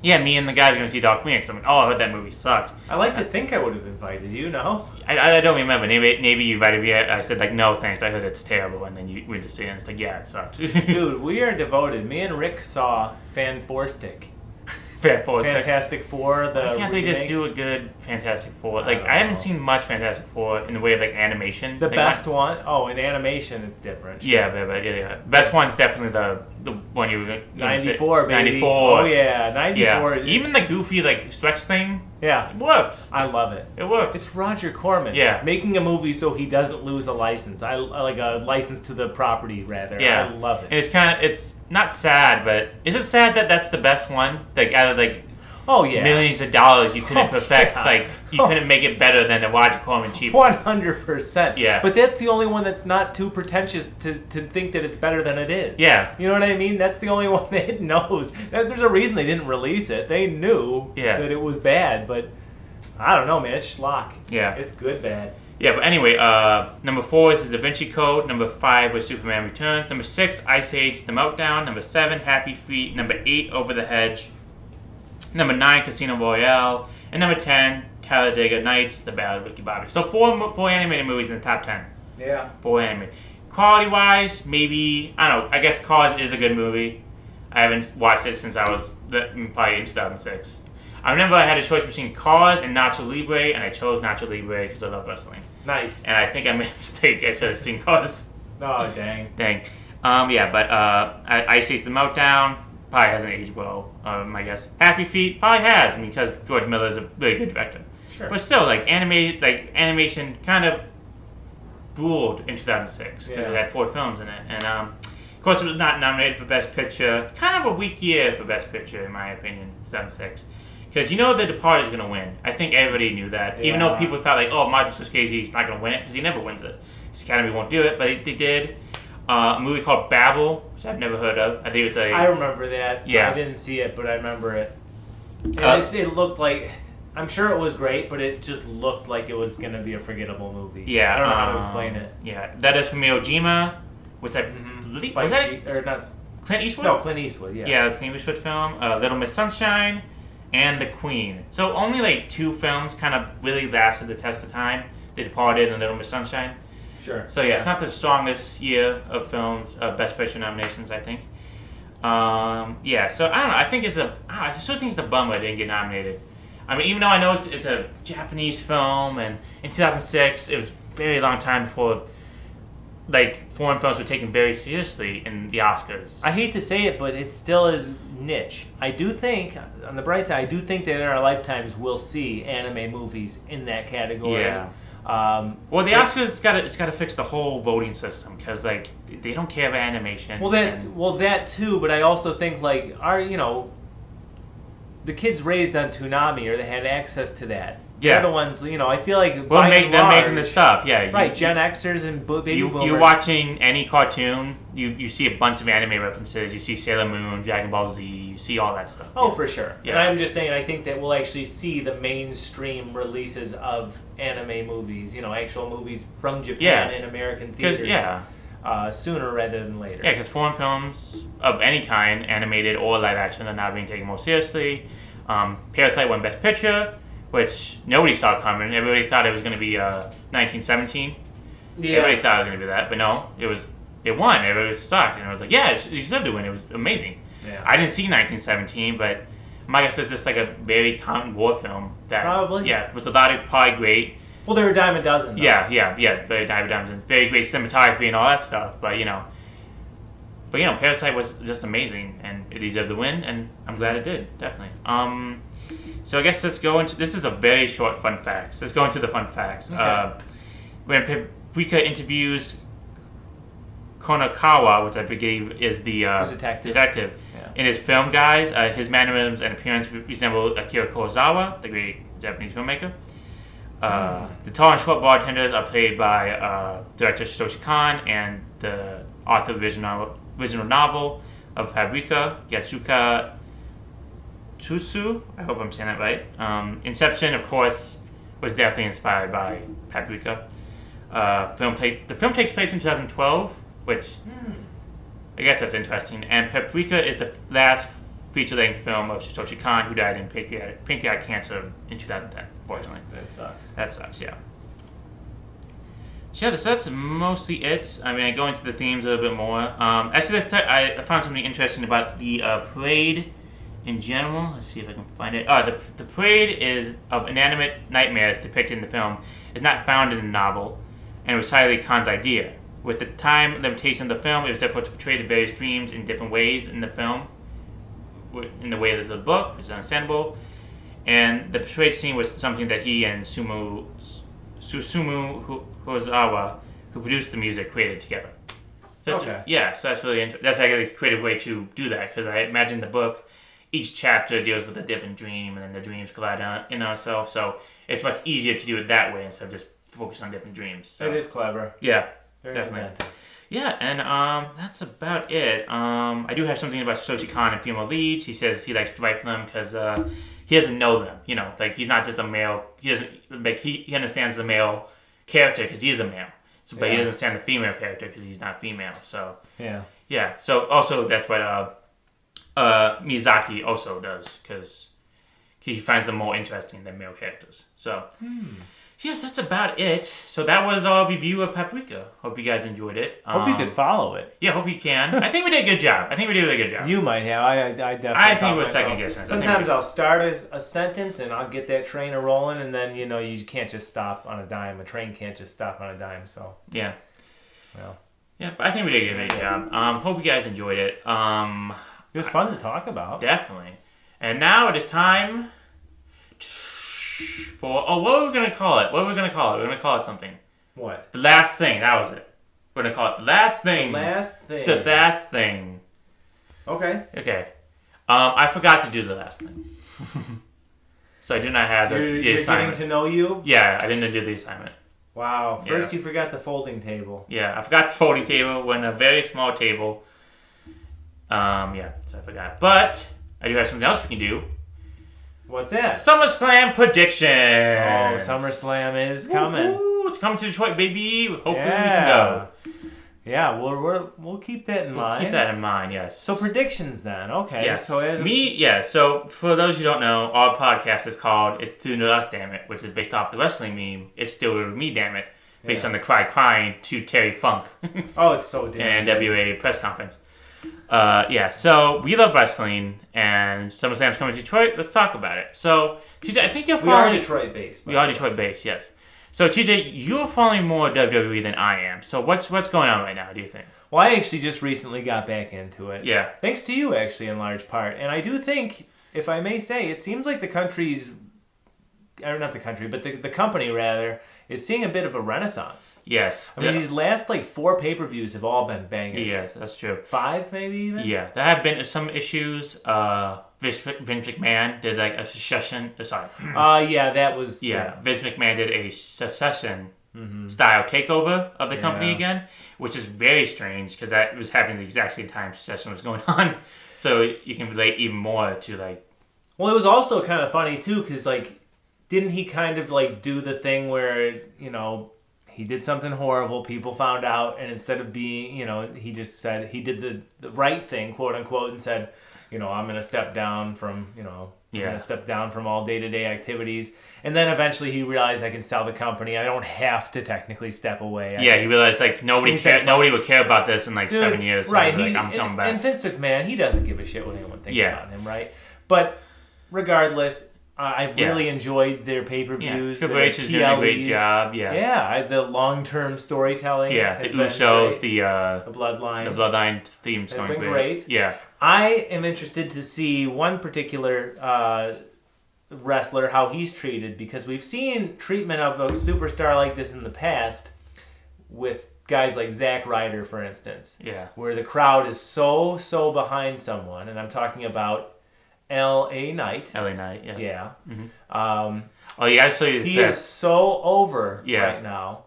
yeah, me and the guys are going to see Dark Phoenix. I'm like, oh, I heard that movie sucked. I like to think I would have invited you, no? I don't remember. Maybe you invited me. I said like, no thanks, I heard it's terrible, and then you went to see it and it's like, yeah, it sucked. Dude, we are devoted. Me and Rick saw Fantastic Four. Why can't they just do a good Fantastic Four? Like, I haven't seen much Fantastic Four in the way of like animation. The best one? Oh, in animation it's different. Sure. Yeah. Best one's definitely the one you were 94, baby. 94. Oh yeah, 94. Yeah. Even the goofy like stretch thing. Yeah. It works. I love it. It works. It's Roger Corman. Yeah. Making a movie so he doesn't lose a license. I like a license to the property rather. Yeah. I love it. And it's not sad, but is it sad that that's the best one? Like out of like millions of dollars you couldn't perfect, like you couldn't make it better than the Roger Corman cheap 100%. Yeah. But that's the only one that's not too pretentious to think that it's better than it is. Yeah. You know what I mean? That's the only one that knows. There's a reason they didn't release it. They knew that it was bad, but I don't know, man. It's schlock. Yeah. It's good bad. Yeah, but anyway, number 4 is The Da Vinci Code. Number 5 was Superman Returns. Number 6, Ice Age, The Meltdown. Number 7, Happy Feet. Number 8, Over the Hedge. Number 9, Casino Royale. And number 10, Talladega Nights, The Ballad of Ricky Bobby. So 4 animated movies in the top 10. Yeah. 4 animated. Quality-wise, maybe, I don't know, I guess Cars is a good movie. I haven't watched it since I was probably in 2006. I remember I had a choice between Cars and Nacho Libre, and I chose Nacho Libre because I love wrestling. Nice. And I think I made a mistake. I should have seen Cars. Oh, dang. But Ice Age The Meltdown probably hasn't aged well, I guess. Happy Feet probably has, because George Miller is a really good director. Sure. But still, animation kind of ruled in 2006 because it had 4 films in it. And, of course, it was not nominated for Best Picture. Kind of a weak year for Best Picture, in my opinion, 2006. Because you know The Departed is going to win. I think everybody knew that. Yeah. Even though people thought, like, oh, Martin Scorsese's not going to win it, because he never wins it. His Academy won't do it, but they did. A movie called Babel, which I've never heard of. I think it's I remember that. Yeah. I didn't see it, but I remember it. And it looked like... I'm sure it was great, but it just looked like it was going to be a forgettable movie. Yeah. I don't know how to explain it. Yeah. That is from Miyojima, which I believe... Was that... Or not... Clint Eastwood? No, Clint Eastwood, yeah. Yeah, it was a Clint Eastwood film. Little Miss Sunshine and The Queen. So only like 2 films kind of really lasted the test of time. The Departed and Little Miss Sunshine. Sure. So yeah, it's not the strongest year of films, Best Picture nominations, I think. So I don't know. I think I still think it's a bummer it didn't get nominated. I mean, even though I know it's a Japanese film, and in 2006 it was a very long time before like foreign films were taken very seriously in the Oscars. I hate to say it, but it still is niche. I do think, on the bright side, that in our lifetimes we'll see anime movies in that category. Yeah. Well, the Oscars got to fix the whole voting system because like they don't care about animation. Well, that too. But I also think like the kids raised on Toonami or they had access to that. Yeah. They're the ones, I feel like they're making the stuff. Yeah. Right. Gen Xers and baby boomers. You're watching any cartoon, you see a bunch of anime references. You see Sailor Moon, Dragon Ball Z. You see all that stuff. Oh, for sure. Yeah. And I'm just saying, I think that we'll actually see the mainstream releases of anime movies. Actual movies from Japan in American theaters. Sooner rather than later. Yeah, because foreign films of any kind, animated or live action, are now being taken more seriously. Parasite won Best Picture, which nobody saw coming. Everybody thought it was going to be 1917. Yeah. Everybody thought it was going to be that, but no, it won. Everybody was shocked, and I was like, yeah, it deserved to win. It was amazing. Yeah. I didn't see 1917, but my guess is just like a very common war film. Probably. Yeah, with a lot of probably great. Well, they're a dime a dozen. Though. Yeah, very dime a dozen. Very great cinematography and all that stuff, but Parasite was just amazing, and it deserved the win, and I'm glad it did, definitely. So I guess let's go into, this is a very short fun facts. Let's go into the fun facts. Okay. When Paprika interviews Konakawa, which I believe is the detective. Yeah. In his film, guys, his mannerisms and appearance resemble Akira Kurosawa, the great Japanese filmmaker. The tall and short bartenders are played by director Satoshi Kon and the author of the original novel of Paprika, Yatsuka Tsusu. I hope I'm saying that right. Inception, of course, was definitely inspired by Paprika. The film takes place in 2012, which I guess that's interesting. And Paprika is the last feature-length film of Satoshi Kon, who died in pancreatic cancer in 2010, unfortunately. That sucks, yeah. So that's mostly it. I mean, I go into the themes a little bit more. Actually, I found something interesting about the parade in general. Let's see if I can find it. The parade is of inanimate nightmares depicted in the film is not found in the novel, and it was entirely Khan's idea. With the time limitation of the film, it was difficult to portray the various dreams in different ways in the film, in the way of the book, which is understandable. And the parade scene was something that he and Susumu Hozawa, who produced the music, created together. So so that's really interesting. That's actually a creative way to do that, because I imagine the book, each chapter deals with a different dream, and then the dreams collide in ourselves. So it's much easier to do it that way instead of just focus on different dreams. So. It is clever. Yeah, very definitely. Inventive. Yeah, and that's about it. I do have something about Satoshi Kon and female leads. He says he likes to write for them because he doesn't know them. Like he's not just a male. He doesn't he understands the male character because he is a male. So, but he doesn't understand the female character because he's not female. So yeah. So also that's what Miyazaki also does because he finds them more interesting than male characters. So. Yes, that's about it. So that was our review of Paprika. Hope you guys enjoyed it. Hope you could follow it. Yeah, hope you can. I think we did a good job. I think we did a really good job. You might have. I definitely. I think we're second guessing. Sometimes I'll start a sentence and I'll get that train a-rolling, and then you can't just stop on a dime. A train can't just stop on a dime. So yeah. Well. Yeah, but I think we did a great job. Hope you guys enjoyed it. It was fun to talk about. Definitely. And now it is time. What are we going to call it? We're going to call it something. What? The last thing. That was it. We're going to call it the last thing. The last thing. The last thing. Okay. I forgot to do the last thing. So I do not have the assignment. You're getting to know you? Yeah, I didn't do the assignment. Wow. First you forgot the folding table. Yeah, I forgot the folding table. We're in a very small table. So I forgot. But I do have something else we can do. What's that? SummerSlam predictions. Oh, SummerSlam is coming. Woo-hoo, it's coming to Detroit, baby. Hopefully we can go. Yeah, we'll keep that in mind. Keep that in mind, yes. So predictions then. Okay. Yeah. So So for those who don't know, our podcast is called It's Still With Us, Dammit, which is based off the wrestling meme, It's Still With Me, Dammit, based on the crying to Terry Funk. Oh, it's so damn and NWA press conference. So we love wrestling, and SummerSlam's coming to Detroit. Let's talk about it. So, TJ, I think you're following... We are Detroit-based. We are Detroit-based, yes. So, TJ, you're following more WWE than I am. So, what's going on right now, do you think? Well, I actually just recently got back into it. Yeah. Thanks to you, actually, in large part. And I do think, if I may say, it seems like the country's... Or not the country, but the company, rather, is seeing a bit of a renaissance. Yes. I mean, these last like 4 pay-per-views have all been bangers. Yeah, that's true. 5 maybe even? Yeah, there have been some issues. Vince McMahon did like a secession. Sorry. Yeah, that was... Yeah, Vince McMahon did a secession style takeover of the company again, which is very strange because that was happening the exact same time secession was going on. So you can relate even more to like... Well, it was also kind of funny too because like, didn't he kind of like do the thing where, you know, he did something horrible, people found out, and instead of being, you know, he just said he did the right thing, quote unquote, and said, you know, I'm going to step down from, you know, I'm going to step down from all day-to-day activities. And then eventually he realized I can sell the company. I don't have to technically step away. He realized like nobody would care about this in like 7 years. Right. So I'm coming back. And Vince McMahon, he doesn't give a shit what anyone thinks about him, right? But regardless, I've really enjoyed their pay-per-views. Triple H is doing a great job. Yeah, the long-term storytelling. Yeah, the Usos, the Bloodline. The Bloodline theme's has going been great. Yeah. I am interested to see one particular wrestler, how he's treated, because we've seen treatment of a superstar like this in the past with guys like Zack Ryder, for instance. Yeah. Where the crowd is so behind someone, and I'm talking about L.A. Knight. L.A. Knight, yes. Yeah. Mm-hmm. He is so over right now.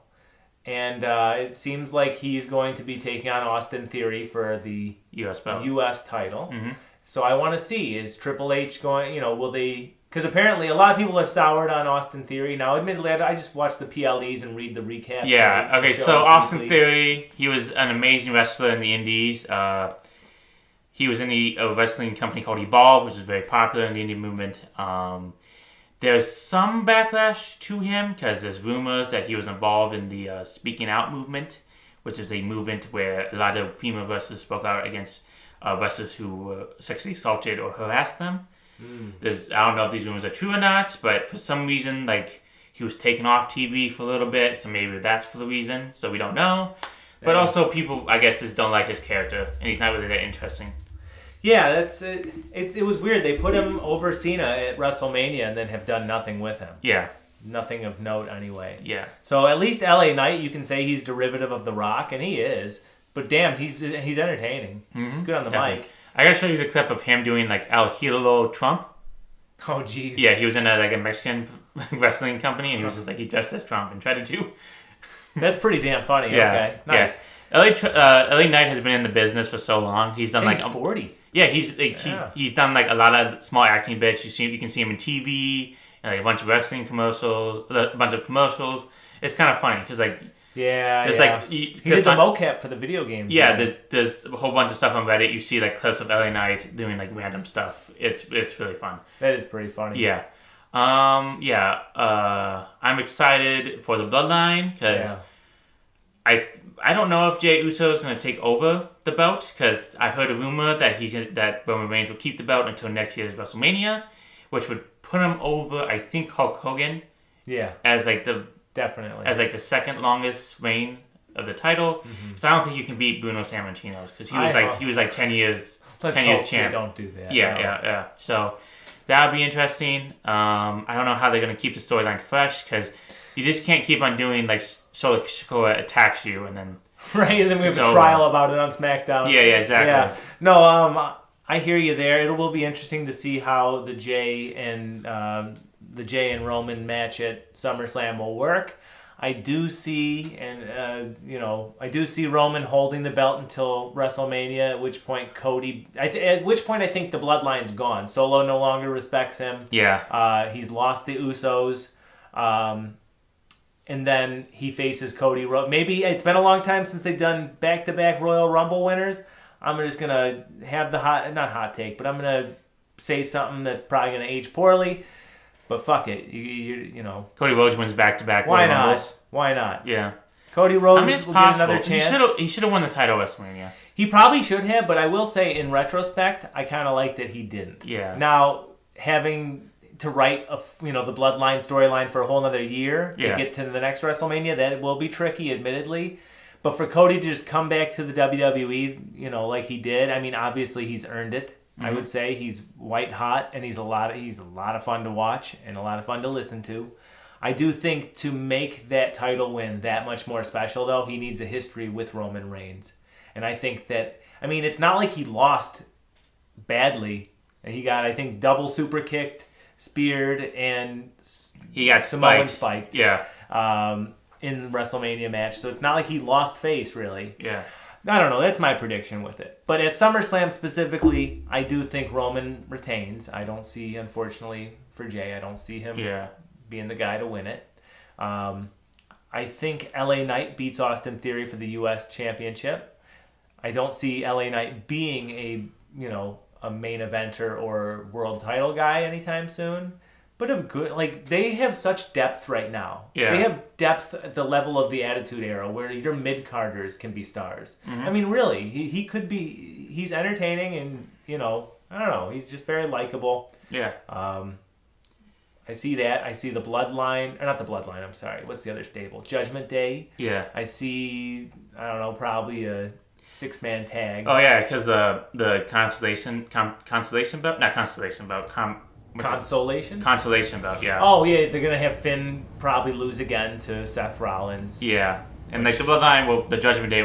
And it seems like he's going to be taking on Austin Theory for the U.S. title. Mm-hmm. So I want to see, is Triple H going, you know, will they... Because apparently a lot of people have soured on Austin Theory. Now, admittedly, I just watch the PLEs and read the recaps. Yeah, okay, so Austin Theory, he was an amazing wrestler in the Indies. He was in a wrestling company called Evolve, which is very popular in the indie movement. There's some backlash to him because there's rumors that he was involved in the Speaking Out movement, which is a movement where a lot of female wrestlers spoke out against wrestlers who were sexually assaulted or harassed them. I don't know if these rumors are true or not, but for some reason, like, he was taken off TV for a little bit, so maybe that's for the reason, so we don't know. But also, people, I guess, just don't like his character, and he's not really that interesting. Yeah, that's it. It was weird. They put him over Cena at WrestleMania and then have done nothing with him. Yeah. Nothing of note, anyway. Yeah. So at least LA Knight, you can say he's derivative of The Rock, and he is. But damn, he's entertaining. Mm-hmm. He's good on the mic. I gotta show you the clip of him doing like El Hilo Trump. Oh, jeez. Yeah, he was in a Mexican wrestling company, and he was just like, he dressed as Trump and tried to do. That's pretty damn funny. Yeah. Okay, nice. Yeah. LA Knight has been in the business for so long. He's done he's 40. Yeah, he's done like a lot of small acting bits. You can see him in TV and like a bunch of wrestling commercials, a bunch of commercials. It's kind of funny because like he did the mocap for the video game. Yeah, there's a whole bunch of stuff on Reddit. You see like clips of LA Knight doing like random stuff. It's really fun. That is pretty funny. Yeah. I'm excited for the Bloodline because I don't know if Jey Uso is going to take over the belt because I heard a rumor that Roman Reigns will keep the belt until next year's WrestleMania, which would put him over, I think, Hulk Hogan. Yeah. As like definitely the second longest reign of the title. Because I don't think you can beat Bruno Sammartino's because he was like 10 years champ. Don't do that. Yeah. So that would be interesting. I don't know how they're going to keep the storyline fresh because you just can't keep on doing like Solo Sikoa attacks you and then right, and then we have a trial about it on SmackDown. Yeah, exactly. Yeah. No, I hear you there. It will be interesting to see how the Jey and Roman match at SummerSlam will work. I do see Roman holding the belt until WrestleMania. At which point I think the Bloodline's gone. Solo no longer respects him. Yeah. He's lost the Usos. And then he faces Cody Rhodes. Maybe it's been a long time since they've done back-to-back Royal Rumble winners. I'm just going to have not hot take, but I'm going to say something that's probably going to age poorly. But fuck it. You know. Cody Rhodes wins back-to-back Royal Rumbles. Why not? Why not? Yeah. Cody Rhodes will get another chance. He should have won the title at WrestleMania. He probably should have, but I will say in retrospect, I kind of like that he didn't. Yeah. Now, having to write the Bloodline storyline for a whole another year to get to the next WrestleMania, that will be tricky, admittedly. But for Cody to just come back to the WWE, like he did, I mean, obviously he's earned it. Mm-hmm. I would say he's white hot, and he's a lot of fun to watch and a lot of fun to listen to. I do think to make that title win that much more special, though, he needs a history with Roman Reigns. And I think that, I mean, it's not like he lost badly. He got, I think, double super kicked, speared, and he got Samoan spiked. Yeah. In the WrestleMania match. So it's not like he lost face, really. Yeah. I don't know. That's my prediction with it. But at SummerSlam specifically, I do think Roman retains. I don't see, unfortunately, for Jay, I don't see him being the guy to win it. I think LA Knight beats Austin Theory for the U.S. Championship. I don't see LA Knight being a main eventer or world title guy anytime soon. But I'm good. Like, they have such depth right now. Yeah. They have depth at the level of the Attitude Era where your mid-carders can be stars. Mm-hmm. I mean, really, he could be... He's entertaining and, I don't know. He's just very likable. Yeah. I see that. I see the Bloodline... Or not the Bloodline, I'm sorry. What's the other stable? Judgment Day. Yeah. I see, I don't know, probably a 6-man tag. Oh, yeah, because the Constellation belt? Not Constellation belt. Consolation belt, yeah. Oh, yeah, they're going to have Finn probably lose again to Seth Rollins. Yeah, and the Bloodline, the Judgment Day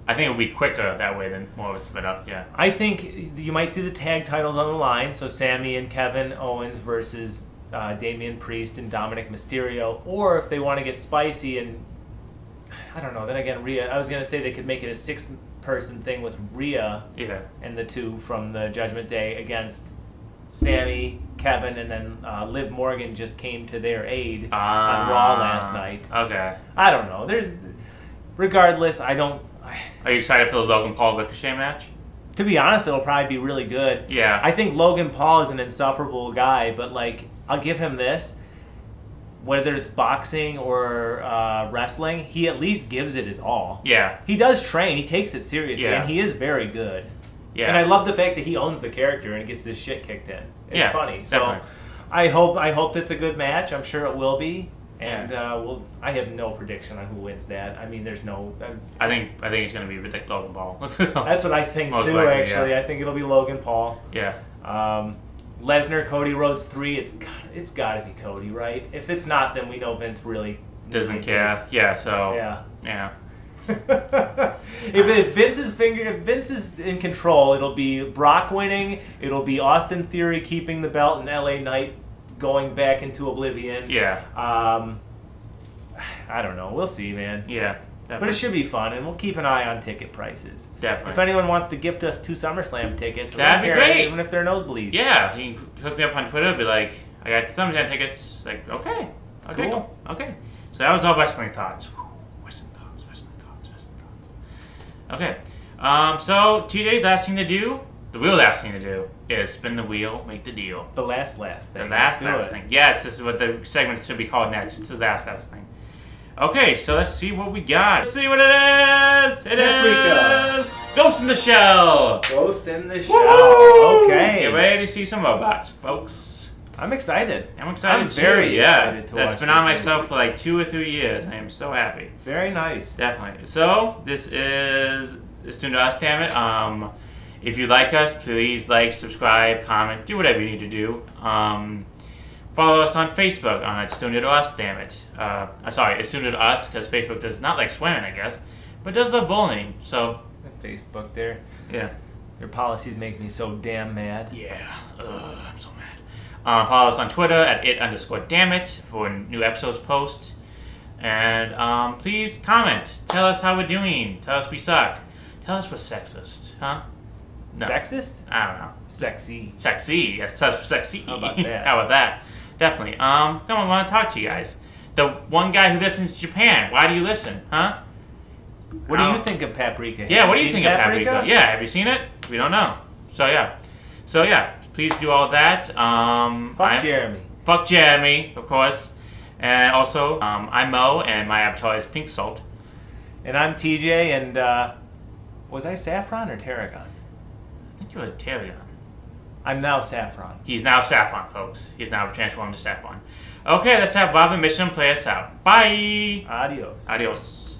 I think it will be quicker that way than more of a split up, yeah. I think you might see the tag titles on the line, so Sami and Kevin Owens versus Damian Priest and Dominic Mysterio, or if they want to get spicy and, I don't know, then again, Rhea, I was going to say they could make it a 6-person thing with Rhea and the two from the Judgment Day against Sami, Kevin, and then Liv Morgan just came to their aid on Raw last night. Okay. I don't know. Regardless, I don't... Are you excited for the Logan Paul Ricochet match? To be honest, it'll probably be really good. Yeah. I think Logan Paul is an insufferable guy, but, I'll give him this. Whether it's boxing or wrestling, he at least gives it his all. Yeah. He does train. He takes it seriously, and he is very good. Yeah. And I love the fact that he owns the character and gets this shit kicked in. It's funny. So definitely. I hope it's a good match. I'm sure it will be. And I have no prediction on who wins that. I mean, there's no. I think it's going to be Logan Paul. That's what I think too. Likely, actually, I think it'll be Logan Paul. Yeah. Lesnar, Cody Rhodes 3. It's got to be Cody, right? If it's not, then we know Vince really doesn't care. Yeah. So. Yeah. If Vince is in control, it'll be Brock winning. It'll be Austin Theory keeping the belt and LA Knight going back into oblivion. Yeah. I don't know. We'll see, man. Yeah. Definitely. But it should be fun, and we'll keep an eye on ticket prices. Definitely. If anyone wants to gift us 2 SummerSlam tickets, that'd be great. Even if they're nosebleeds. Yeah. You can hook me up on Twitter. Be like, I got 2 SummerSlam tickets. Like, okay. Cool. Okay. So that was all wrestling thoughts. Okay, so TJ, the real last thing to do is spin the wheel, make the deal. The last thing. The last thing. Yes, this is what the segment should be called next. It's the last thing. Okay, so let's see what we got. Let's see what it is. Paprika. Is Ghost in the Shell. Ghost in the Shell. Woo! Okay. Get ready to see some robots, folks. I'm excited. I'm very excited to watch. That's been on myself for like 2 or 3 years. I am so happy. Very nice. Definitely. So this is Soon to Us, damn it. If you like us, please like, subscribe, comment, do whatever you need to do. Follow us on Facebook on It's Soon to Us, damn it. Sorry, It's Soon to Us because Facebook does not like swearing, I guess, but does love bullying. So Facebook there. Yeah. Their policies make me so damn mad. Yeah. I'm so mad. Follow us on Twitter at @it_dammit for new episodes post. And please comment. Tell us how we're doing. Tell us we suck. Tell us we're sexist. Huh? No. Sexist? I don't know. Sexy. Yes, tell us we're sexy. How about that? How about that? Definitely. Come on, I want to talk to you guys. The one guy who listens to Japan. Why do you listen? Huh? What do you think of Paprika? Yeah, what do you think of Paprika? Yeah, have you seen it? We don't know. So yeah. Please do all that. Fuck Jeremy. Fuck Jeremy, of course. And also, I'm Mo, and my avatar is Pink Salt. And I'm TJ, and was I Saffron or Tarragon? I think you were Tarragon. I'm now Saffron. He's now Saffron, folks. He's now transformed to Saffron. Okay, let's have Bob and Mission play us out. Bye! Adios. Adios.